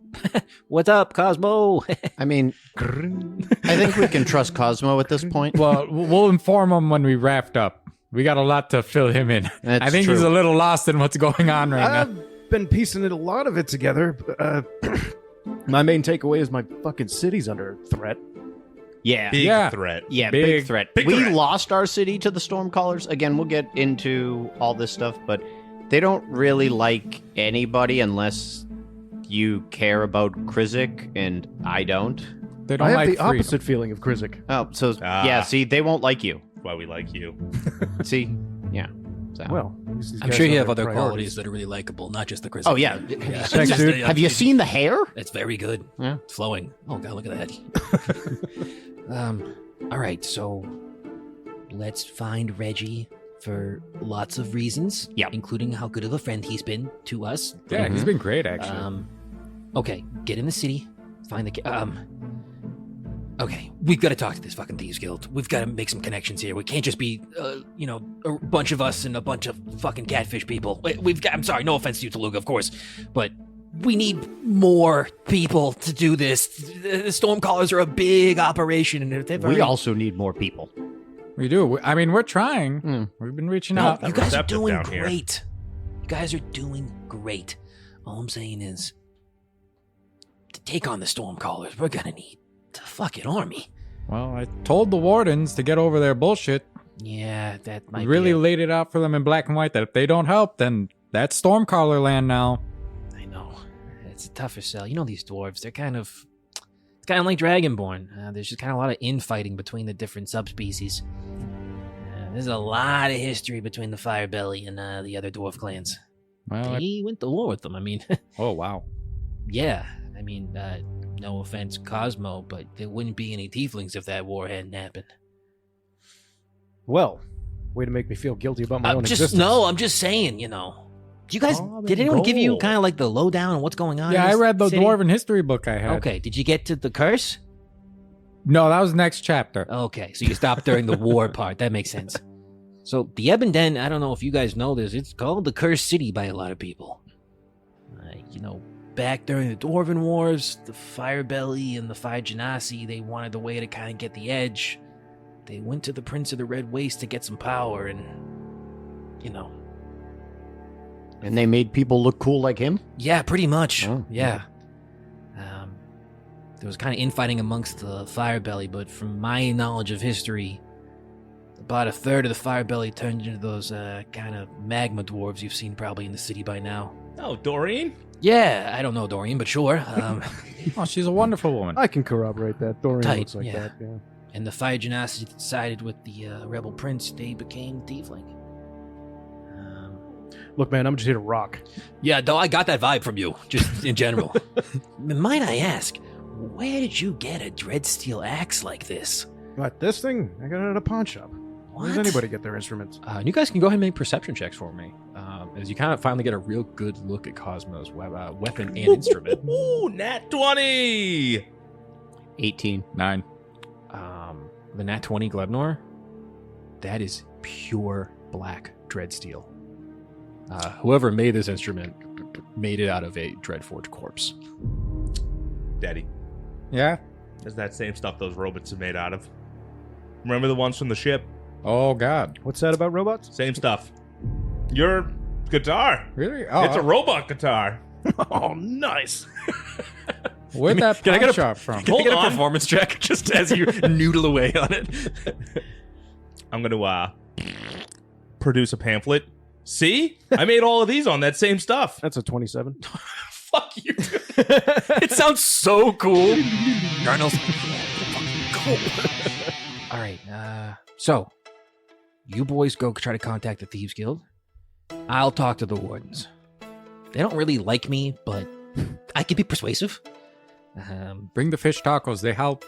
what's up, Cosmo? I mean, I think we can trust Kosmo at this point. Well, we'll inform him when we wrapped up. We got a lot to fill him in. That's I think true. he's a little lost in what's going on right now. I've been piecing a lot of it together. My main takeaway is my fucking city's under threat. Yeah. Big Yeah. threat. Yeah, Big- big threat. big We threat. lost our city to the Stormcallers. Again, we'll get into all this stuff, but they don't really like anybody unless you care about Krizik, and I don't. They don't I have like the freedom. opposite feeling of Krizik. Oh, so Ah. yeah, see, they won't like you. That's why we like you. See? Yeah. So. Well, these I'm guys sure you have their other priorities. qualities that are really likable, not just the Chris. Oh, yeah. Thanks, dude. Have you seen the hair? It's very good. Yeah. It's flowing. Oh god, look at that. All right, so let's find Reggie for lots of reasons. Yeah. Including how good of a friend he's been to us. Yeah, he's been great, actually. Okay, get in the city, find the okay, we've got to talk to this fucking Thieves Guild. We've got to make some connections here. We can't just be, a bunch of us and a bunch of fucking catfish people. I'm sorry, no offense to you, Tooluuga, of course, but we need more people to do this. The Stormcallers are a big operation, and if they've We already- also need more people. We do. We're trying. We've been reaching No, out. you guys are receptive doing down here. great. You guys are doing great. All I'm saying is, to take on the Stormcallers, we're gonna need the fucking army. Well, I told the wardens to get over their bullshit. Yeah, that might Really be laid it out for them in black and white that if they don't help, then that's Stormcaller land now. I know. It's a tougher sell. You know these dwarves, they're kind of... It's kind of like Dragonborn. There's just kind of a lot of infighting between the different subspecies. There's a lot of history between the Firebelly and the other dwarf clans. Well, He went to war with them. I mean, oh, wow. yeah. I mean, no offense, Cosmo, but there wouldn't be any tieflings if that war hadn't happened. Well, way to make me feel guilty about my own I'm existence. just saying, you know. Do you guys, Common did anyone give you goal. kind of like the lowdown on what's going on? Yeah, in I this read the city? Dwarven history book I had. Okay, did you get to the curse? No, that was next chapter. Okay, so you stopped during the war part. That makes sense. So the Ebenden, I don't know if you guys know this, it's called the Cursed City by a lot of people. You know, back during the Dwarven Wars, the Firebelly and the Five Genasi, they wanted a way to kind of get the edge. They went to the Prince of the Red Waste to get some power and, you know. And they made people look cool like him? Yeah, pretty much. Oh, yeah. There was kind of infighting amongst the Firebelly, but from my knowledge of history, about a third of the Firebelly turned into those kind of magma dwarves you've seen probably in the city by now. Oh, Doreen? Yeah, I don't know Dorian, but sure. Oh, she's a wonderful woman. I can corroborate that. Dorian Tight, looks like yeah. that, yeah. And the Fire Genasi decided with the Rebel Prince, they became Tiefling. Look, man, I'm just here to rock. Yeah, though I got that vibe from you, just in general. Might I ask, where did you get a Dreadsteel axe like this? What, this thing? I got it at a pawn shop. Where does What? anybody get their instruments? You guys can go ahead and make perception checks for me, as you kind of finally get a real good look at Cosmo's weapon and instrument. Ooh, nat 20! 18. 9. The Nat 20 Glebnor, that is pure black Dreadsteel. Whoever made this instrument made it out of a Dreadforge corpse. Daddy, Yeah? is that same stuff those robots are made out of? Remember the ones from the ship? Oh, God. What's that about robots? Same stuff. Your guitar. Really? Oh, It's a robot guitar. Oh, nice. where'd that Can I pawn get a- shop from? Can I get a Hold on. performance check just as you noodle away on it? I'm going to produce a pamphlet. See? I made all of these on that same stuff. That's a 27. Fuck you. It sounds so cool. Yarnau's cool. All right, so you boys go try to contact the Thieves Guild. I'll talk to the wardens. They don't really like me, but I can be persuasive. Bring the fish tacos. They help.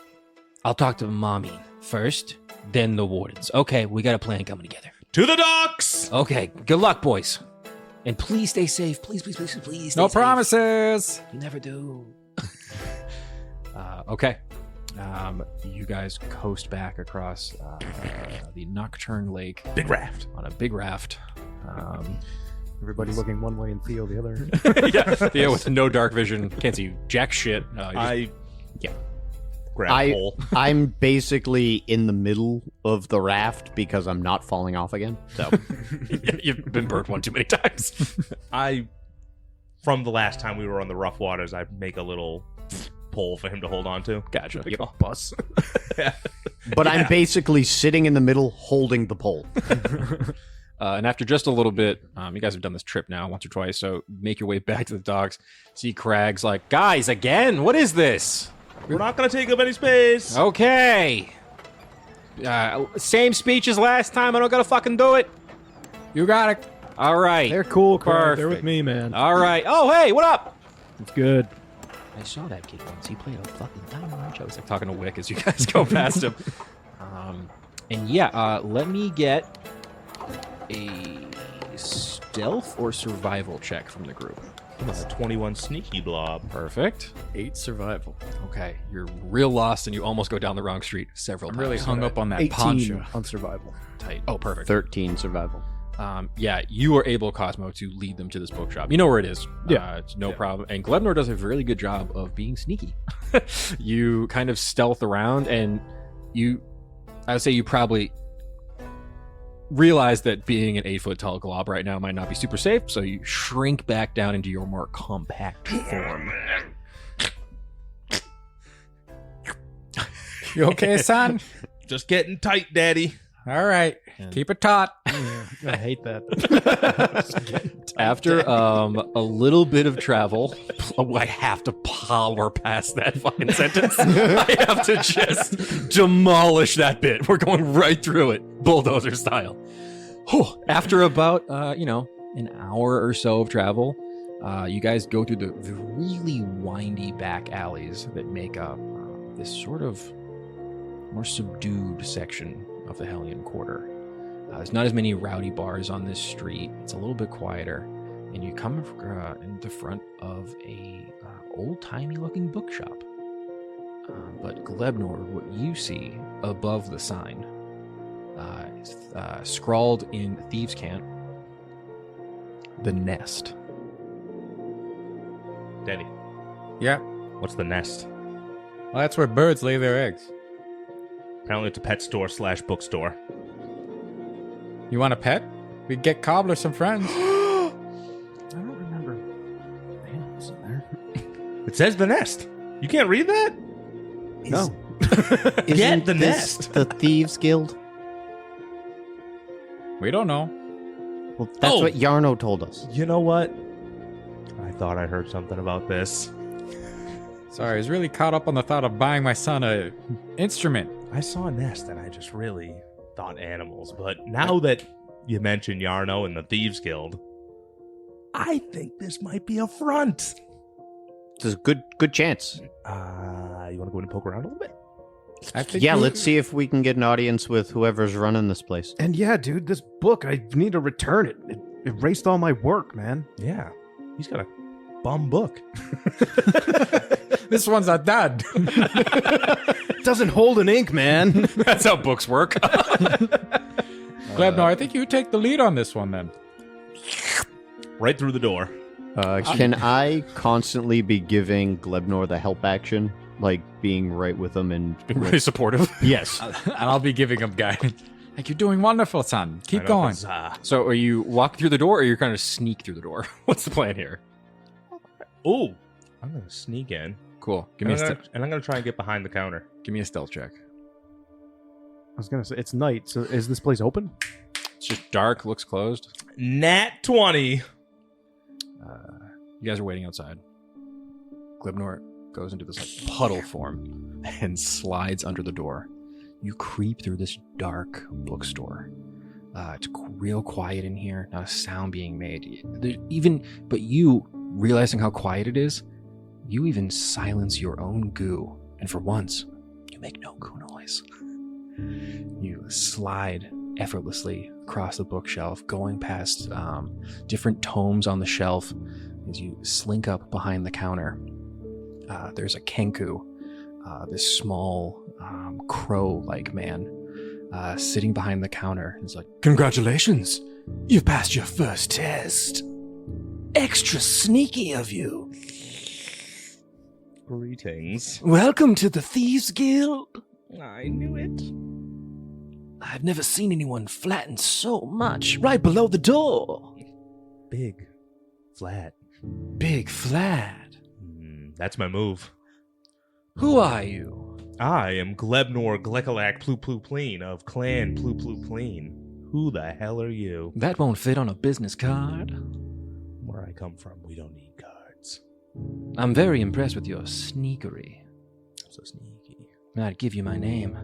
I'll talk to Mommy first, then the wardens. Okay, we got a plan coming together. To the docks! Okay, good luck, boys. And please stay safe. Please, please, please, please. Stay No safe. promises. You never do. Okay. You guys coast back across the Nocturne Lake Big raft. on a big raft. Everybody looking one way and Theo the other. Yeah, with no dark vision, can't see jack shit. Grab pole. I'm basically in the middle of the raft because I'm not falling off again. So You've been burnt one too many times. From the last time we were on the rough waters, I make a little pole for him to hold on to. Gotcha. Like a bus. but I'm basically sitting in the middle holding the pole. And after just a little bit, you guys have done this trip now once or twice, so make your way back to the docks. See Crag's like, guys, again, what is this? We're not going to take up any space. Okay. Same speech as last time. I don't gotta fucking do it. You got it. All right. They're cool, Craig. They're with Perfect. me, man. All right. Oh, hey, what up? It's good. I saw that kid once. He played a fucking dynamite. I was like talking to Wick as you guys go past him. And yeah, let me get a stealth or survival check from the group. 21 sneaky blob. Perfect. 8 survival. Okay, you're real lost and you almost go down the wrong street several I'm times. really hung up on that 18 poncho. on survival. Tight. Oh, perfect. 13 survival. Yeah, you are able, Cosmo, to lead them to this bookshop. You know where it is. Yeah. It's no problem. And Glebnor does a really good job of being sneaky. You kind of stealth around, and I would say you probably realize that being an 8-foot tall glob right now might not be super safe, so you shrink back down into your more compact form. You okay, son? Just getting tight, Daddy. All right. Keep it taut. I hate that. After a little bit of travel, I have to power past that fucking sentence. I have to just demolish that bit. We're going right through it, bulldozer style. Whew. After about, an hour or so of travel, you guys go through the really windy back alleys that make up this sort of more subdued section of the Hellion Quarter. There's not as many rowdy bars on this street. It's a little bit quieter. And you come in the front of a old-timey looking bookshop. But Glebnor, what you see above the sign, is scrawled in thieves' cant, "The Nest." Denny, Yeah. what's the nest? Well, that's where birds lay their eggs. Apparently it's a pet store / bookstore. You want a pet? We get Cobbler some friends. I don't remember animals in there. It says the nest. You can't read that? No. Get the this nest. the Thieves Guild? We don't know. Well, that's Oh. what Yarnao told us. You know what? I thought I heard something about this. Sorry, I was really caught up on the thought of buying my son a instrument. I saw a nest and I just really thought animals. But now that you mention Yarnao and the Thieves Guild, I think this might be a front. It's a good chance. You want to go in and poke around a little bit? I think Yeah, we- let's see if we can get an audience with whoever's running this place. And yeah, dude, this book, I need to return it. It erased all my work, man. Yeah. He's got a bum book. This one's a dud. It doesn't hold an ink, man. That's how books work. Glebnor, I think you take the lead on this one then. Right through the door. Can I constantly be giving Glebnor the help action? Like being right with him and... Been really supportive. Yes. And I'll be giving him guidance. Like, you're doing wonderful, son. Keep I know, going. 'cause, So are you walking through the door, or you're kind of sneak through the door? What's the plan here? oh, I'm going to sneak in. Cool. Give me And a I'm going to try and get behind the counter. give me a stealth check. I was gonna say it's night, so is this place open? It's just dark, looks closed. Nat 20. You guys are waiting outside. Glebnor goes into this like puddle form and slides under the door. You creep through this dark bookstore. It's real quiet in here, not a sound being made. But you, realizing how quiet it is, you even silence your own goo. And for once, you make no goo noise. You slide effortlessly across the bookshelf, going past different tomes on the shelf. As you slink up behind the counter, there's a Kenku, this small crow-like man, sitting behind the counter. He's like, "Congratulations! You passed your first test. Extra sneaky of you. Greetings. Welcome to the Thieves Guild. I knew it. I've never seen anyone flatten so much. Right below the door. Big. Flat. Big flat. That's my move. Who are you? I am Glebnor Glekilak Ploopploopleen of Clan Ploopploopleen. Who the hell are you? That won't fit on a business card. Where I come from, we don't need cards. I'm very impressed with your sneakery. So sneaky. I'd give you my name,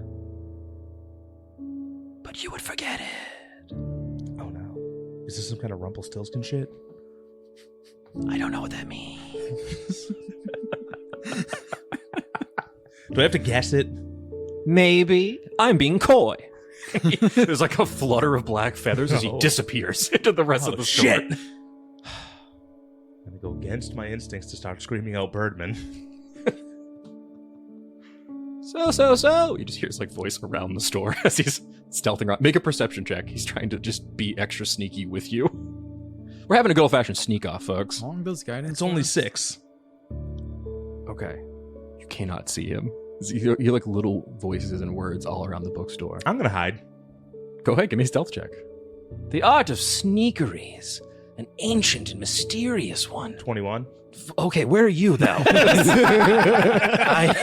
but you would forget it. Oh no. Is this some kind of Rumpelstiltskin shit? I don't know what that means. Do I have to guess it? Maybe. I'm being coy. There's like a flutter of black feathers as he Oh. disappears into the rest of the shit. store. I'm gonna go against my instincts to start screaming out Birdman. So. You just hear his like voice around the store as he's stealthing around. Make a perception check. He's trying to just be extra sneaky with you. We're having a good old-fashioned sneak-off, folks. How long does guidance? It's only 6. Okay. You cannot see him. You hear like little voices and words all around the bookstore. I'm gonna hide. Go ahead, give me a stealth check. The art of sneakery is an ancient and mysterious one. 21. Okay, where are you, though? I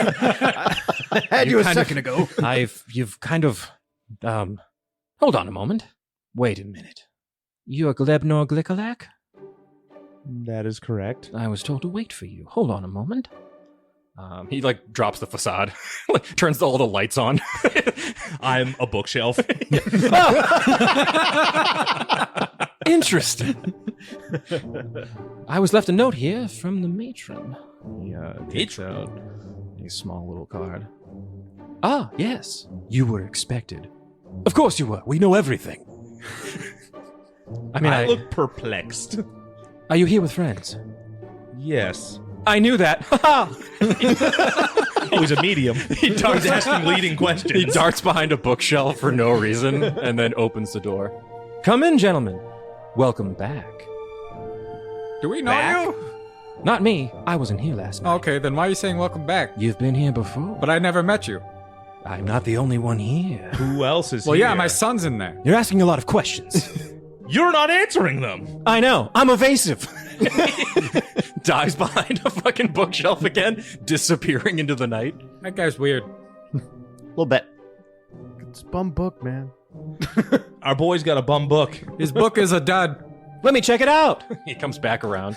had you a second ago. You've kind of, hold on a moment. Wait a minute. You're Glebnor Glekilak? That is correct. I was told to wait for you. Hold on a moment. He like drops the facade, like turns all the lights on. I'm a bookshelf. Interesting. I was left a note here from the matron. He takes out a small little card. Ah, yes. You were expected. Of course you were. We know everything. I mean, I look perplexed. Are you here with friends? Yes. I knew that. Oh, he's a medium. He's asking leading questions. He darts behind a bookshelf for no reason and then opens the door. Come in, gentlemen. Welcome back. Do we know Back? you? Not me. I wasn't here last night. Okay, then why are you saying welcome back? You've been here before. But I never met you. I'm not the only one here. Who else is Well, here? yeah, my son's in there. You're asking a lot of questions. You're not answering them. I know. I'm evasive. Dives behind a fucking bookshelf again, disappearing into the night. That guy's weird. little bit. It's a bum book, man. Our boy's got a bum book. His book is a dud. Let me check it out. He comes back around.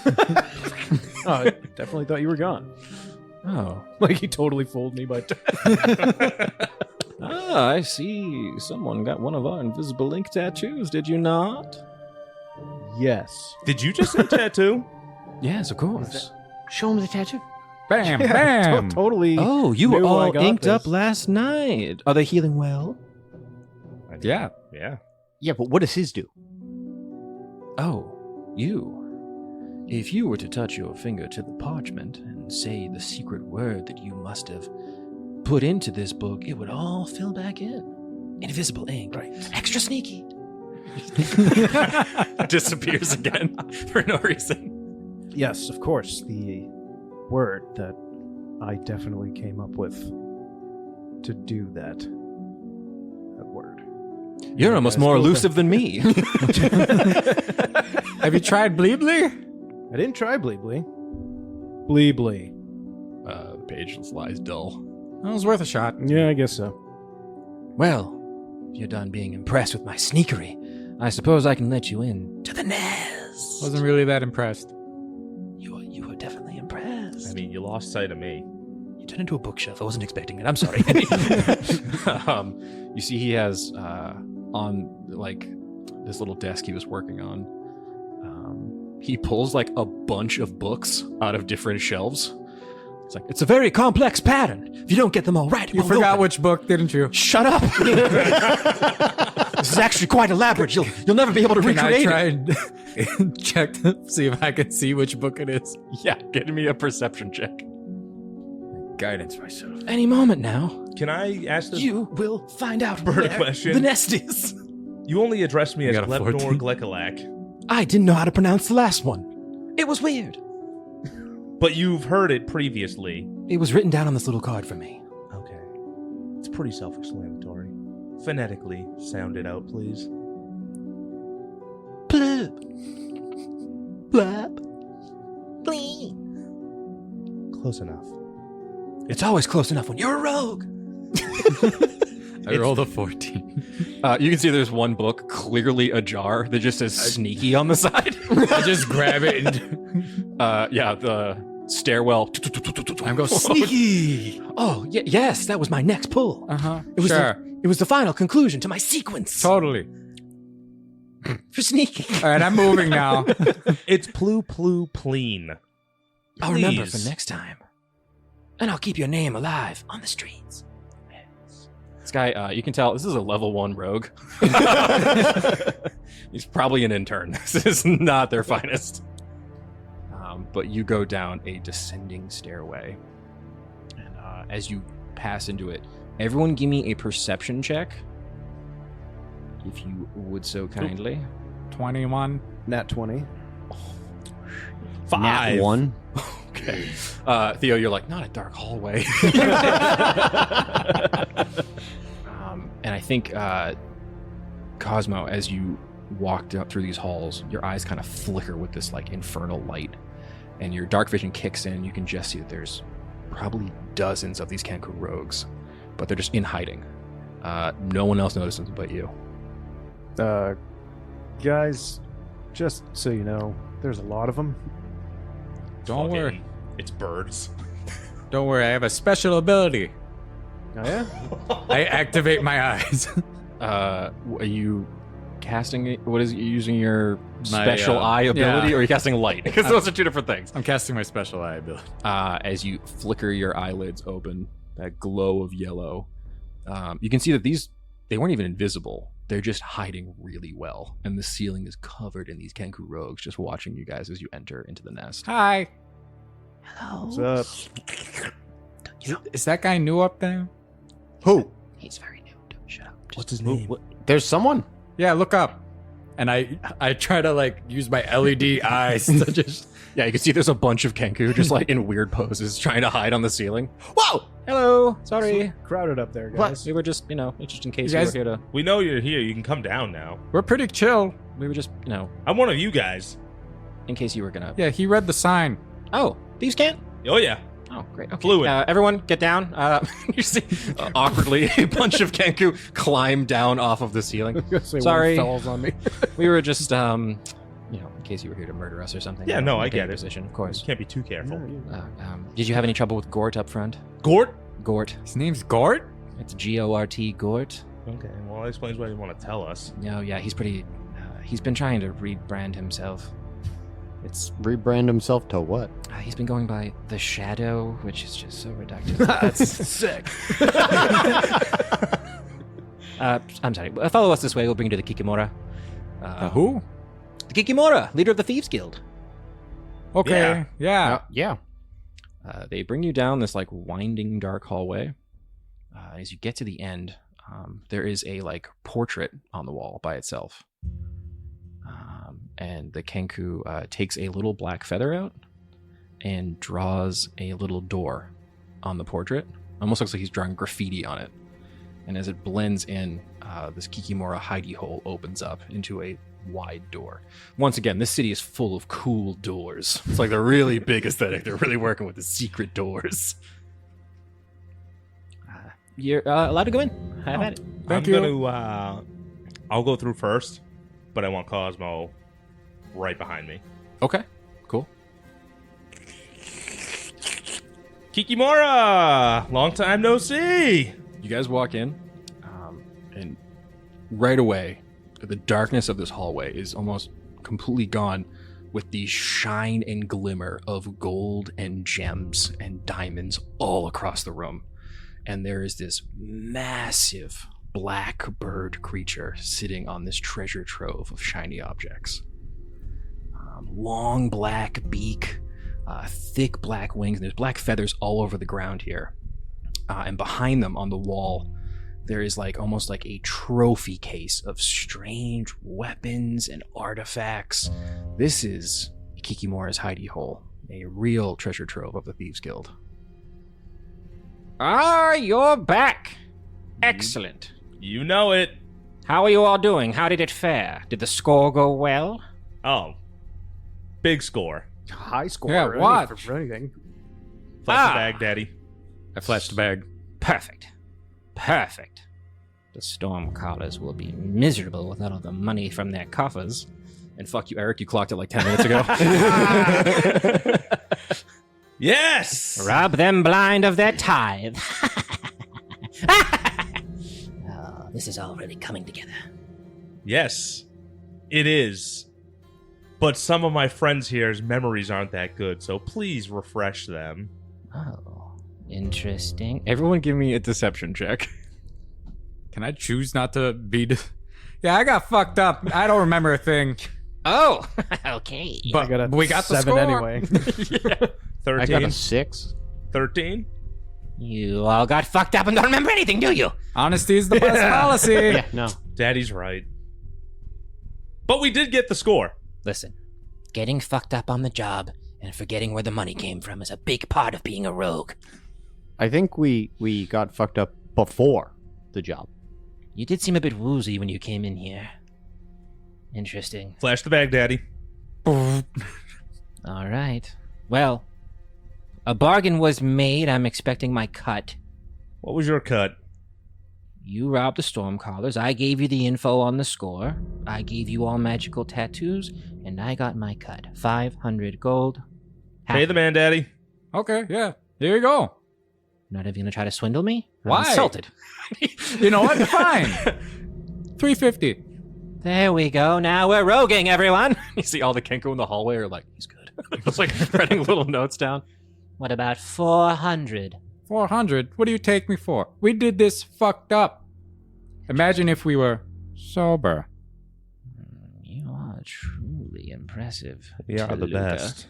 Oh, I definitely thought you were gone. Oh. Like he totally fooled me by. Ah, I see. Someone got one of our invisible ink tattoos, did you not? Yes. Did you just say tattoo? Yes, of course. Show him the tattoo. Bam, bam. Totally. Oh, you were knew I all got inked up this. last night. Are they healing well? Yeah. Yeah. Yeah, but what does his do? Oh, you. If you were to touch your finger to the parchment and say the secret word that you must have put into this book, it would all fill back in. Invisible ink. Right. Extra sneaky. Disappears again for no reason. Yes, of course. The word that I definitely came up with to do that. That word. You're almost guys more go elusive than me. Have you tried Bleebly? I didn't try Bleebly. Bleebly. The page lies dull. That was worth a shot. Yeah, I guess so. Well, if you're done being impressed with my sneakery, I suppose I can let you in to the nest. Wasn't really that impressed. You were definitely impressed. I mean, you lost sight of me. You turned into a bookshelf. I wasn't expecting it. I'm sorry. You see, he has on like this little desk he was working on. He pulls like a bunch of books out of different shelves. It's like, it's a very complex pattern. If you don't get them all right, it You won't forgot open. which book, didn't you? Shut up! This is actually quite elaborate. You'll never be able to Can I recreate try it. and check to see if I can see which book it is? Yeah, get me a perception check. Guidance myself. Any moment now, Can I ask this? you will find out Bird where question. the nest is. You only addressed me You as got a Glebnor 14? Glekilak, I didn't know how to pronounce the last one. It was weird. but you've heard it previously. It was written down on this little card for me. Okay. It's pretty self-explanatory. Phonetically, sound it out, please. Ploop. Plop. Pleen. Close enough. It's always close enough when you're a rogue. I rolled a 14. You can see there's one book, clearly ajar, that just says sneaky on the side. I just grab it and Yeah, the stairwell. I go sneaky. Oh, yes, that was my next pull. Uh-huh. It was Sure. it was the final conclusion to my sequence Totally. for sneaking. All right, I'm moving now. It's Ploopploopleen. I'll remember Please. for next time. And I'll keep your name alive on the streets. This guy, you can tell, this is a level 1 rogue. He's probably an intern. This is not their finest. But you go down a descending stairway. And as you pass into it, everyone give me a perception check. If you would so kindly. 21. Nat 20. 5. Nat 1. Okay. Theo, you're like, not a dark hallway. And I think, Cosmo, as you walked up through these halls, your eyes kind of flicker with this like infernal light, and your dark vision kicks in. You can just see that there's probably dozens of these Kenku rogues, but they're just in hiding. No one else notices but you. Guys, just so you know, there's a lot of them. Don't worry. It's birds. Don't worry, I have a special ability. Oh, yeah? I activate my eyes. Are you casting it? What is it? You using your special eye ability, yeah. or are you casting light? Because those are two different things. I'm casting my special eye ability. As you flicker your eyelids open, that glow of yellow, you can see that they weren't even invisible. they're just hiding really well, and the ceiling is covered in these Kenku rogues just watching you guys as you enter into the nest. Hi. What's up? Is that guy new up there? Who? He's very new. Don't shut up. What's his name? There's someone. Yeah, look up. And I try to like use my LED eyes to just. Yeah, you can see there's a bunch of Kenku just like in weird poses trying to hide on the ceiling. Whoa! Hello! Sorry. Crowded up there, What? guys. We were just, just in case You you guys- were here to... We know you're here. You can come down now. We're pretty chill. We were just, I'm one of you guys. in case you were gonna... Yeah, he read the sign. Oh, thieves can't? Oh, yeah. Oh, great. Okay. Fluid. Everyone, get down. You see, awkwardly, a bunch of Kenku climb down off of the ceiling. Sorry. Falls on me. We were just, in case you were here to murder us or something. Yeah, no, I get it. Position, of course. You can't be too careful. Did you have any trouble with Gort up front? Gort? Gort. His name's Gort? It's G-O-R-T, Gort. Okay, well, that explains why you want to tell us. No, yeah, he's pretty... he's been trying to rebrand himself. It's... Rebrand himself to what? he's been going by The Shadow, which is just so reductive. That's sick. I'm sorry. Follow us this way. We'll bring you to the Kikimora. Who? The Kikimora, leader of the Thieves Guild. Okay, yeah. Yeah. They bring you down this like winding dark hallway. As you get to the end, there is a like portrait on the wall by itself. And the Kenku takes a little black feather out and draws a little door on the portrait. Almost looks like he's drawing graffiti on it. And as it blends in, this Kikimora hidey hole opens up into a wide door. Once again, this city is full of cool doors. It's like the really big aesthetic. They're really working with the secret doors. You're allowed to go in. Have at it. Thank I'm you. gonna, I'll go through first, but I want Kosmo right behind me. Okay, cool. Kikimora! Long time no see! You guys walk in, and right away, the darkness of this hallway is almost completely gone with the shine and glimmer of gold and gems and diamonds all across the room. And there is this massive black bird creature sitting on this treasure trove of shiny objects. Long black beak, thick black wings, and there's black feathers all over the ground here. And behind them on the wall, there is like almost like a trophy case of strange weapons and artifacts. This is Kikimora's hidey hole, a real treasure trove of the Thieves Guild. Ah, you're back. Excellent. You know it. How are you all doing? How did it fare? Did the score go well? Oh. Big score. High score. Yeah, any- watch. For anything. Flash the bag, Daddy. I flashed the bag. Perfect. Perfect. The Stormcallers will be miserable without all the money from their coffers. And fuck you, Eric, you clocked it like 10 minutes ago. Yes! Rob them blind of their tithe. Oh, this is all really coming together. Yes, it is. But some of my friends here's memories aren't that good, so please refresh them. Oh, interesting. Everyone give me a deception check. Can I choose not to be... Yeah, I got fucked up. I don't remember a thing. Oh, okay. But I got a we got the 7 score. anyway. 13? I got a 6. 13? You all got fucked up and don't remember anything, do you? Honesty is the best policy. Yeah, no. Daddy's right. But we did get the score. Listen, getting fucked up on the job and forgetting where the money came from is a big part of being a rogue. I think we got fucked up before the job. You did seem a bit woozy when you came in here. Interesting. Flash the bag, Daddy. All right. Well, a bargain was made. I'm expecting my cut. What was your cut? You robbed the Stormcallers. I gave you the info on the score. I gave you all magical tattoos, and I got my cut. 500 gold. Pay the man, Daddy. Okay, yeah. Here you go. Not even gonna try to swindle me? I'm Why? insulted. You know what? Fine. 350. There we go. Now we're roguing, everyone. You see all the Kenku in the hallway are like, he's good. Just like writing little notes down. What about 400? 400? What do you take me for? We did this fucked up. Imagine if we were Sober. You are truly impressive. We are the Tooluuga. best.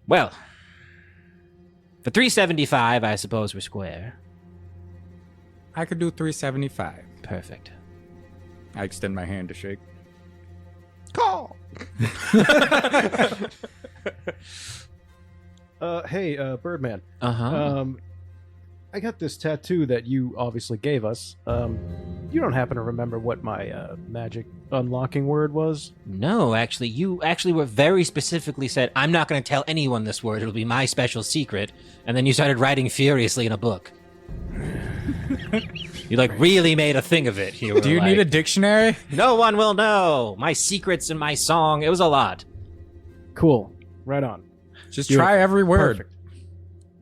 Well, for 375, I suppose we're square. I could do 375. Perfect. I extend my hand to shake. Call. Hey, Birdman. Uh-huh. I got this tattoo that you obviously gave us. You don't happen to remember what my magic unlocking word was? No, actually, you were very specifically said, I'm not going to tell anyone this word. It'll be my special secret. And then you started writing furiously in a book. You, really made a thing of it. Do you need a dictionary? No one will know. My secrets and my song. It was a lot. Cool. Right on. Just Beautiful. try every word. Perfect.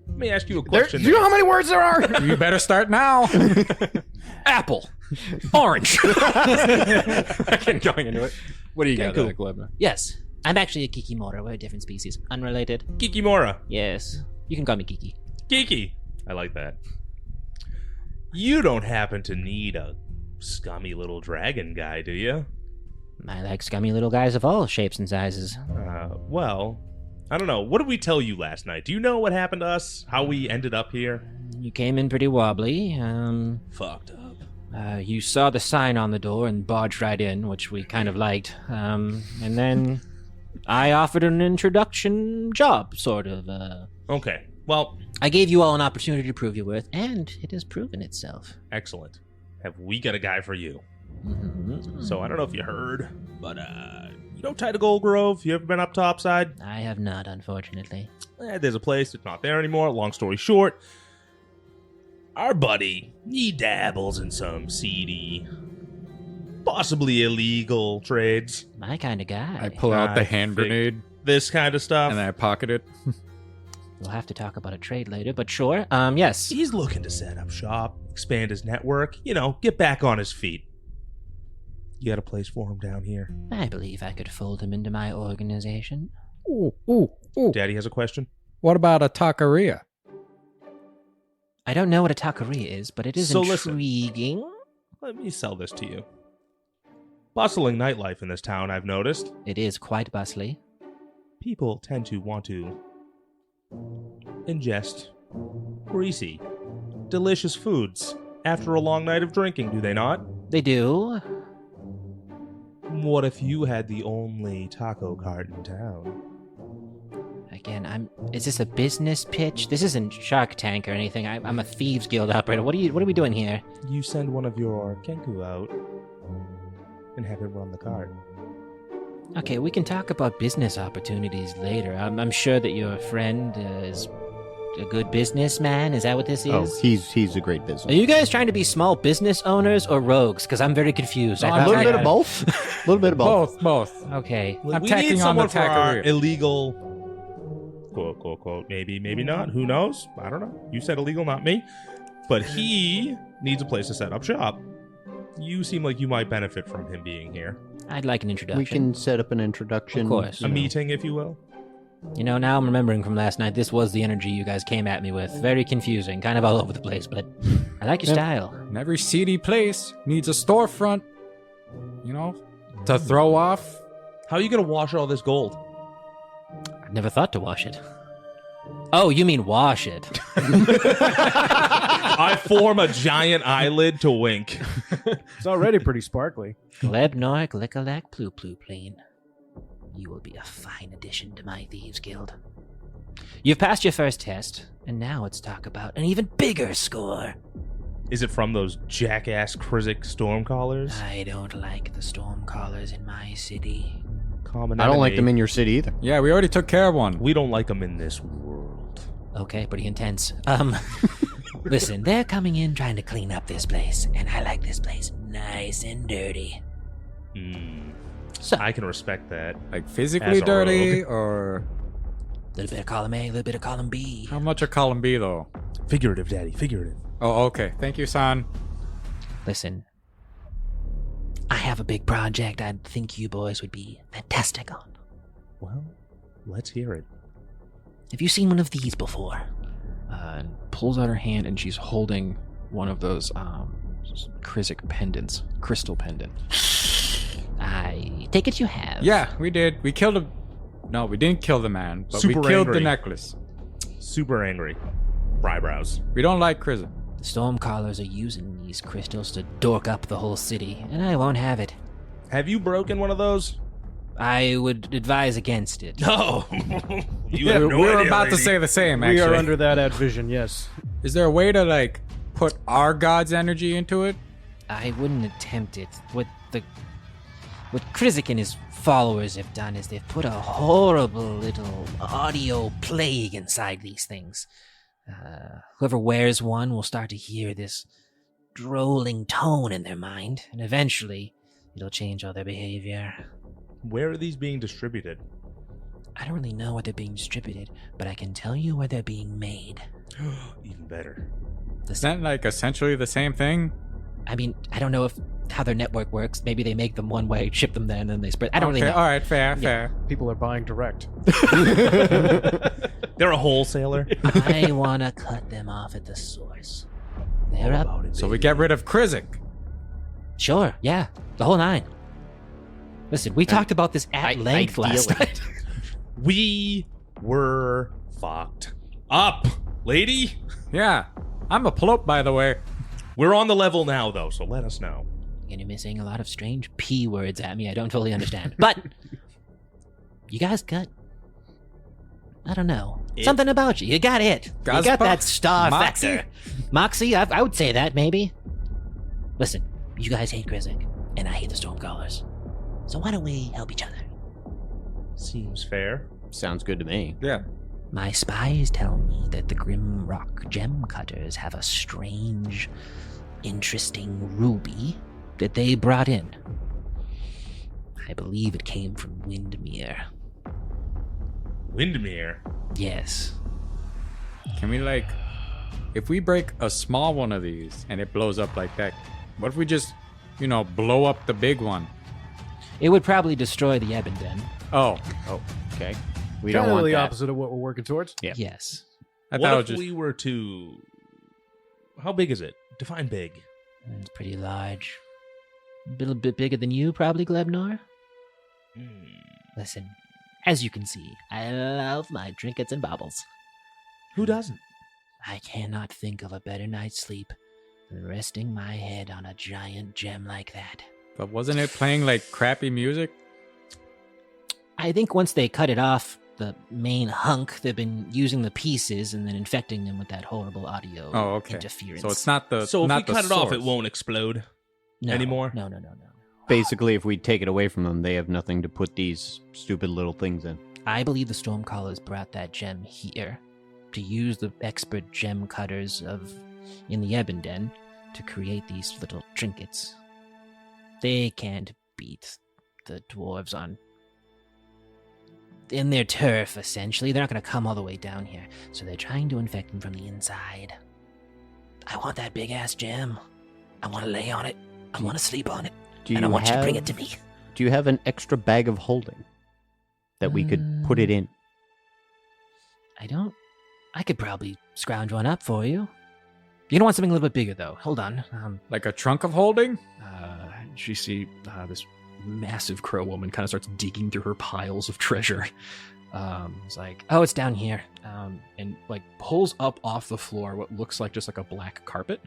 Let me ask you a question. Do you know how many words there are? You better start now. Apple. Orange. Again, going into it. What do you got, Glebnor? Yes. I'm actually a Kikimora. We're a different species. Unrelated. Kikimora. Yes. You can call me Kiki. Kiki. I like that. You don't happen to need a scummy little dragon guy, do you? I like scummy little guys of all shapes and sizes. Well, I don't know. What did we tell you last night? Do you know what happened to us? How we ended up here? You came in pretty wobbly. Fucked up. You saw the sign on the door and barged right in, which we kind of liked. And then I offered an introduction job, sort of. Okay. Well, I gave you all an opportunity to prove your worth, and it has proven itself. excellent. Have we got a guy for you? Mm-hmm. So I don't know if you heard, but you know Tide Gold Grove? You ever been up topside? I have not, unfortunately. There's a place that's not there anymore. Long story short, our buddy, he dabbles in some seedy, possibly illegal trades. My kind of guy. I pull out the I hand think- grenade This kind of stuff. and I pocket it. We'll have to talk about a trade later, but sure. Yes. He's looking to set up shop, expand his network, get back on his feet. You got a place for him down here? I believe I could fold him into my organization. Ooh, ooh, ooh. Daddy has a question? What about a taqueria? I don't know what a taqueria is, but it is So listen. intriguing. Let me sell this to you. Bustling nightlife in this town, I've noticed. It is quite bustly. People tend to want to ingest greasy, delicious foods after a long night of drinking, do they not? They do. What if you had the only taco cart in town? Again, is this a business pitch? This isn't Shark Tank or anything. I'm a Thieves Guild operator. What are we doing here? You send one of your kenku out and have him run the cart. Okay, we can talk about business opportunities later. I'm sure that your friend is a good businessman. Is that what this is? Oh, he's a great Are business. you guys trying to be small business owners or rogues? Because I'm very confused. No, I I'm A thought little trying bit of both. A little bit of both. Both. Okay. I'm we tacking need on someone the for our taqueria. illegal, quote, quote, quote, maybe not. Who knows? I don't know. You said illegal, not me. But he needs a place to set up shop. You seem like you might benefit from him being here. I'd like an introduction. We can set up an introduction. Of course. you A know. meeting, if you will. Now I'm remembering from last night, this was the energy you guys came at me with. Very confusing, kind of all over the place, but I like your Yep. style. And every seedy place needs a storefront, to throw off. How are you going to wash all this gold? I've never thought to wash it. Oh, you mean wash it. I form a giant eyelid to wink. It's already pretty sparkly. Glebnor, Glekilak, Ploopploopleen. You will be a fine addition to my Thieves Guild. You've passed your first test, and now let's talk about an even bigger score. Is it from those jackass Krizik Stormcallers? I don't like the Stormcallers in my city. Common I don't like enemy. them in your city either. Yeah, we already took care of one. We don't like them in this world. Okay, pretty intense. Listen, they're coming in trying to clean up this place, and I like this place nice and dirty. So, I can respect that. Like physically As a dirty, or a little bit of column A, a little bit of column B. how much of column B though? Figurative, Daddy, figurative. Oh, okay. Thank you, son. Listen, I have a big project I think you boys would be fantastic on. Well, let's hear it. Have you seen one of these before? And pulls out her hand, and she's holding one of those Krizik pendants, crystal pendant. I take it you have. Yeah, we did. We killed him. No, we didn't kill the man, but Super we killed angry. the necklace. Super angry. Eyebrows. We don't like Krizik. The Stormcallers are using these crystals to dork up the whole city, and I won't have it. Have you broken one of those? I would advise against it. No. You Yeah, have no we were idea, about to lady. say the same, We actually. are under that advision, yes. Is there a way to, like, put our god's energy into it? I wouldn't attempt it. What Krizik and his followers have done is they've put a horrible little audio plague inside these things. Whoever wears one will start to hear this drolling tone in their mind, and eventually it'll change all their behavior. Where are these being distributed? I don't really know what they're being distributed, but I can tell you where they're being made. Even better. The Is that, like, essentially the same thing? I mean, I don't know how their network works. Maybe they make them one way, ship them there, and then they spread. I don't really Okay, know. all right, fair. People are buying direct. They're a wholesaler. I want to cut them off at the source. They're up. So we get rid of Krizik. Sure, yeah, the whole nine. Listen, we talked about this at length last ideally. night. We were fucked up, lady. Yeah, I'm a Ploop, by the way. We're on the level now, though, so let us know. And you're missing a lot of strange P words at me. I don't totally understand. But you guys got, I don't know, It. something about you. You got it. You got Gazpa? that star Moxie? factor. Moxie, I would say that, maybe. Listen, you guys hate Krizik, and I hate the Stormcallers. So why don't we help each other? Seems fair. Sounds good to me. Yeah. My spies tell me that the Grim Rock gem cutters have a strange, interesting ruby that they brought in. I believe it came from Windmere. Windmere. Yes. Can we, like, if we break a small one of these and it blows up like that, what if we just, blow up the big one? It would probably destroy the Ebenden. Oh, Okay. We Kind don't of want the that. opposite of what we're working towards. Yeah. Yes. I What thought it if was just. we were to... How big is it? Define big. It's pretty large. A little bit bigger than you, probably, Glebnor? Listen, as you can see, I love my trinkets and baubles. Who doesn't? I cannot think of a better night's sleep than resting my head on a giant gem like that. But wasn't it playing, like, crappy music? I think once they cut it off, the main hunk, they've been using the pieces and then infecting them with that horrible audio Oh, okay. interference. So it's not the. So if not we the cut it off, it source. won't explode. no, anymore? No. Basically, if we take it away from them, they have nothing to put these stupid little things in. I believe the Stormcallers brought that gem here to use the expert gem cutters in the Ebenden to create these little trinkets. They can't beat the dwarves in their turf, essentially. They're not going to come all the way down here, so they're trying to infect them from the inside. I want that big-ass gem. I want to lay on it. I want to sleep on it. Do And I want you to bring it to me. Do you have an extra bag of holding that we could put it in? I don't. I could probably scrounge one up for you. You're gonna want something a little bit bigger, though. Hold on. Like a trunk of holding? You see this massive crow woman kind of starts digging through her piles of treasure. It's like, Oh, it's down here. and like pulls up off the floor what looks like just like a black carpet.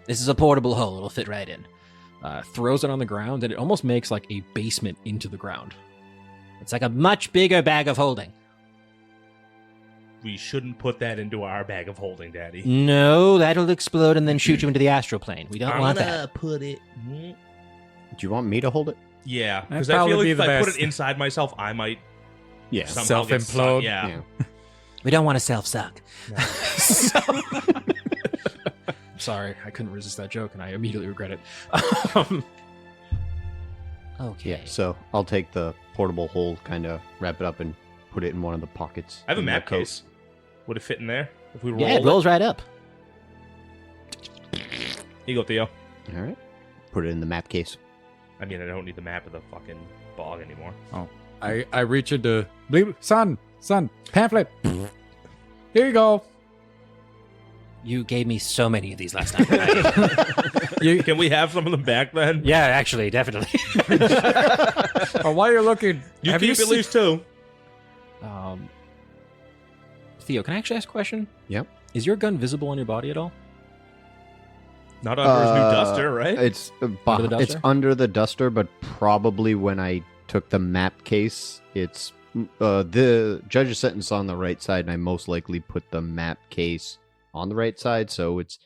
This is a portable hole. It'll fit right in. Throws it on the ground, and it almost makes like a basement into the ground. It's like a much bigger bag of holding. We shouldn't put that into our bag of holding, Daddy. No, that'll explode and then shoot you into the astral plane. We don't want that. Put it. Do you want me to hold it? Yeah, That'd because I feel probably like be if the I put best. it inside myself, I might Yeah. somehow get Self-implode. sucked. Yeah. We don't want to self-suck. Sorry, I couldn't resist that joke, and I immediately regret it. Okay. Yeah. So I'll take the portable hold, kind of wrap it up, and put it in one of the pockets. I have a in my map coat. case. Would it fit in there if we roll Yeah, it rolls right up. Here you go, Theo. All right. Put it in the map case. I mean, I don't need the map of the fucking bog anymore. I reach into. Son, pamphlet. Here you go. You gave me so many of these last night. Can we have some of them back then? Yeah, actually, definitely. Oh, while you're looking, You have keep you at least two. Theo, can I actually ask a question? Yep. Is your gun visible on your body at all? Not under his new duster, right? It's Under the it's duster? under the duster, but probably when I took the map case, it's the judge's sentence on the right side, and I most likely put the map case on the right side, so it's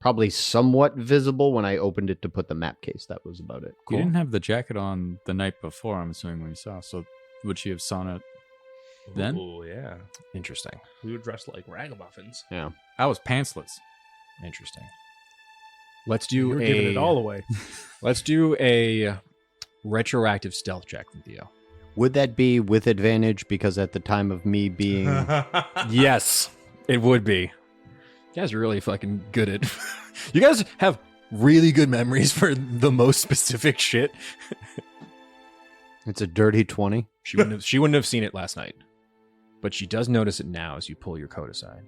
probably somewhat visible when I opened it to put the map case. That was about it. You didn't have the jacket on the night before, I'm assuming, when you saw. So would she have sawn it then? Oh, yeah. Interesting. We were dressed like ragamuffins. Yeah. I was pantsless. Interesting. Let's do You're a giving it all away. Let's do a retroactive stealth check from Theo. Would that be with advantage? Because at the time of me being Yes, it would be. You guys are really fucking good at. You guys have really good memories for the most specific shit. it's a dirty 20. She wouldn't have seen it last night, but she does notice it now as you pull your coat aside.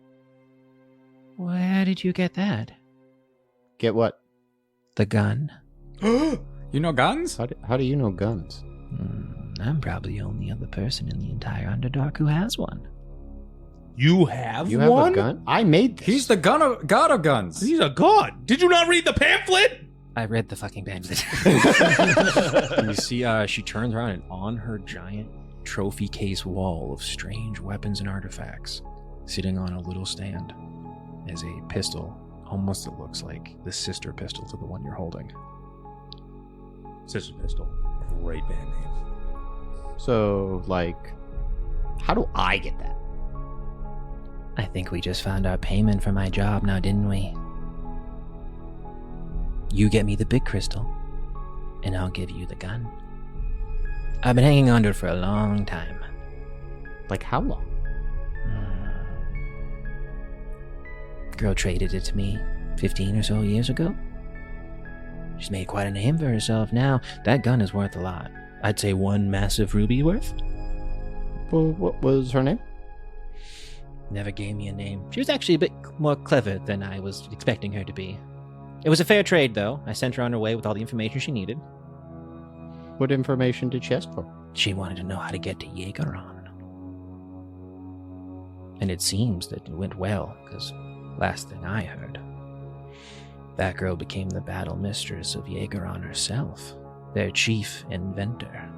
Where did you get that? Get what? The gun. You know guns? How do you know guns? I'm probably the only other person in the entire Underdark who has one. You have You have one? a gun? I made this. He's the god of guns. He's a god. Did you not read the pamphlet? I read the fucking pamphlet. And you see, she turns around and on her giant trophy case wall of strange weapons and artifacts, sitting on a little stand, is a pistol. Almost it looks like the sister pistol to the one you're holding. Sister Pistol. Great band name. So, like, how do I get that? I think we just found our payment for my job now, didn't we? You get me the big crystal, and I'll give you the gun. I've been hanging on to it for a long time. Like, how long? Girl traded it to me 15 or so years ago. She's made quite a name for herself now. That gun is worth a lot. I'd say one massive ruby worth. Well, what was her name? Never gave me a name. She was actually a bit more clever than I was expecting her to be. It was a fair trade, though. I sent her on her way with all the information she needed. What information did she ask for? She wanted to know how to get to Jägeron. And it seems that it went well, because last thing I heard, that girl became the battle mistress of Jägeron herself, their chief inventor.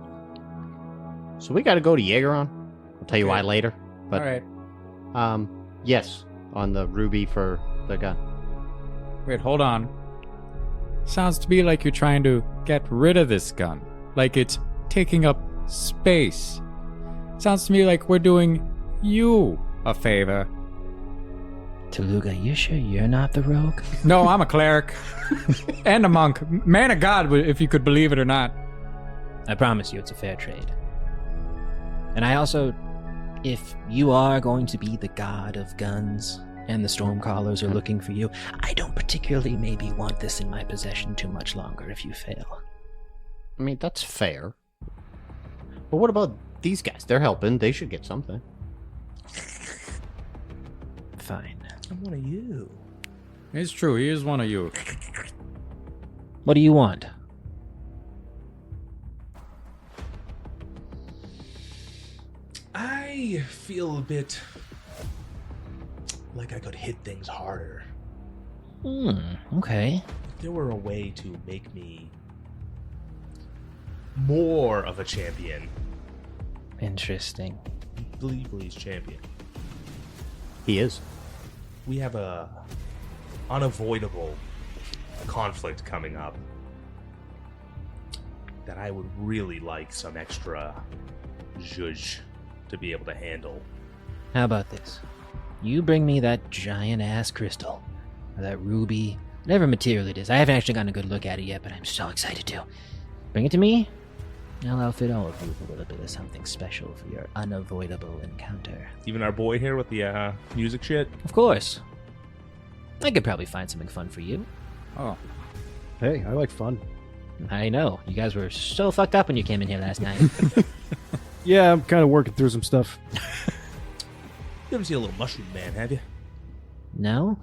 So we got to go to Jägeron. I'll tell you why later. But, All right. yes, on the ruby for the gun. Wait, hold on. Sounds to me like you're trying to get rid of this gun. Like it's taking up space. Sounds to me like we're doing you a favor. Tooluuga, you sure you're not the rogue? No, I'm a cleric. And a monk. Man of God, if you could believe it or not. I promise you it's a fair trade. And I also, if you are going to be the god of guns and the Stormcallers are looking for you, I don't particularly maybe want this in my possession too much longer if you fail. I mean, that's fair. But what about these guys? They're helping. They should get something. Fine. I'm one of you. It's true, he is one of you. What do you want? I feel a bit like I could hit things harder. Okay. If there were a way to make me more of a champion, Interesting. Blee's champion, He is. we have a unavoidable conflict coming up that I would really like some extra zhuzh to be able to handle. How about this? You bring me that giant-ass crystal, or that ruby, whatever material it is. I haven't actually gotten a good look at it yet, but I'm so excited to. Bring it to me, and I'll outfit all of you with a little bit of something special for your unavoidable encounter. Even our boy here with the music shit. Of course. I could probably find something fun for you. Oh. Hey, I like fun. I know. You guys were so fucked up when you came in here last night. Yeah, I'm kind of working through some stuff. You ever see a little mushroom man, have you? No?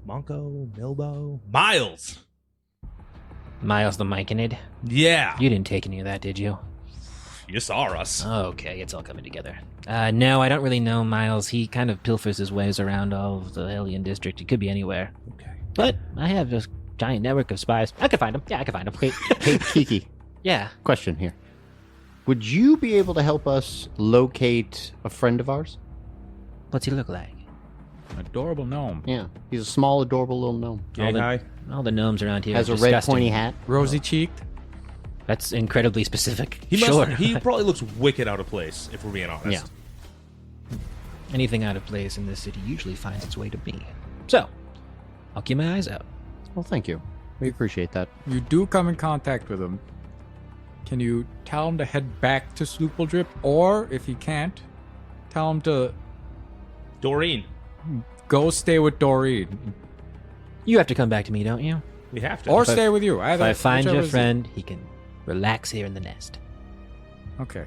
Monko, Milbo, Miles. Miles the Myconid? Yeah. You didn't take any of that, did you? You saw us. Okay, it's all coming together. No, I don't really know Miles. He kind of pilfers his ways around all of the Alien District. He could be anywhere. Okay. But I have a giant network of spies. I could find him. Yeah, I could find him. Hey, Kiki, Yeah. question here. Would you be able to help us locate a friend of ours? What's he look like? Adorable gnome. Yeah, he's a small, adorable little gnome. Gang high. All the gnomes around here Has are a red disgusting. pointy hat. Rosy cheeked. That's incredibly specific. He must. Sure. He probably looks wicked out of place, if we're being honest. Yeah. Anything out of place in this city usually finds its way to me. So, I'll keep my eyes out. Well, thank you. We appreciate that. You do come in contact with him. Can you tell him to head back to Sloobledrip? Or, if he can't, tell him to Doreen, go stay with Doreen. You have to come back to me, don't you? we have to. Or stay with you. If Either, I find your whichever is- friend, he can relax here in the nest. Okay.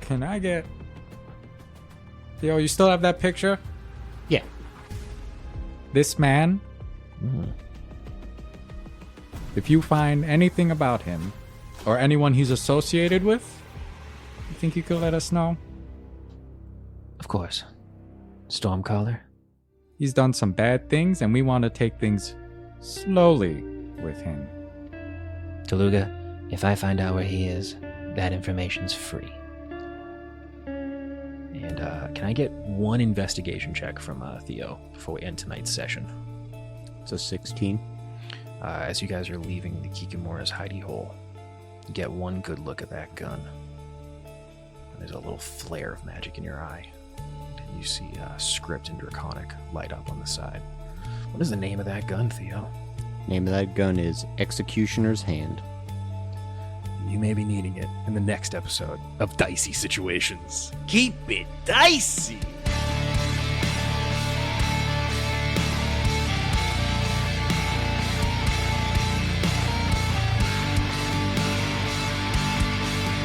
Can I get... Theo, you still have that picture? Yeah. This man, if you find anything about him, or anyone he's associated with, you think you could let us know? Of course. Stormcaller. He's done some bad things, and we want to take things slowly with him. Tooluuga, if I find out where he is, that information's free. And can I get one investigation check from Theo before we end tonight's session? It's a 16. As you guys are leaving the Kikimora's hidey hole, you get one good look at that gun. And there's a little flare of magic in your eye. And you see a script in Draconic light up on the side. What is the name of that gun, Theo? Name of that gun is Executioner's Hand. You may be needing it in the next episode of Dicey Situations. Keep it dicey.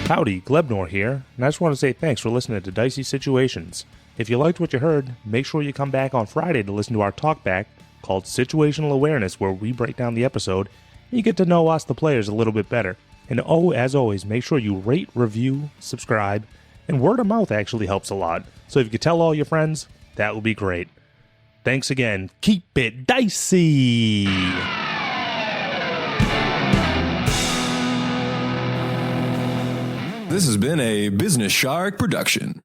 Howdy, Glebnor here, and I just want to say thanks for listening to Dicey Situations. If you liked what you heard, make sure you come back on Friday to listen to our talkback called Situational Awareness, where we break down the episode and you get to know us, the players, a little bit better. And oh, as always, make sure you rate, review, subscribe, and word of mouth actually helps a lot. So if you could tell all your friends, that would be great. Thanks again. Keep it dicey! This has been a Business Shark production.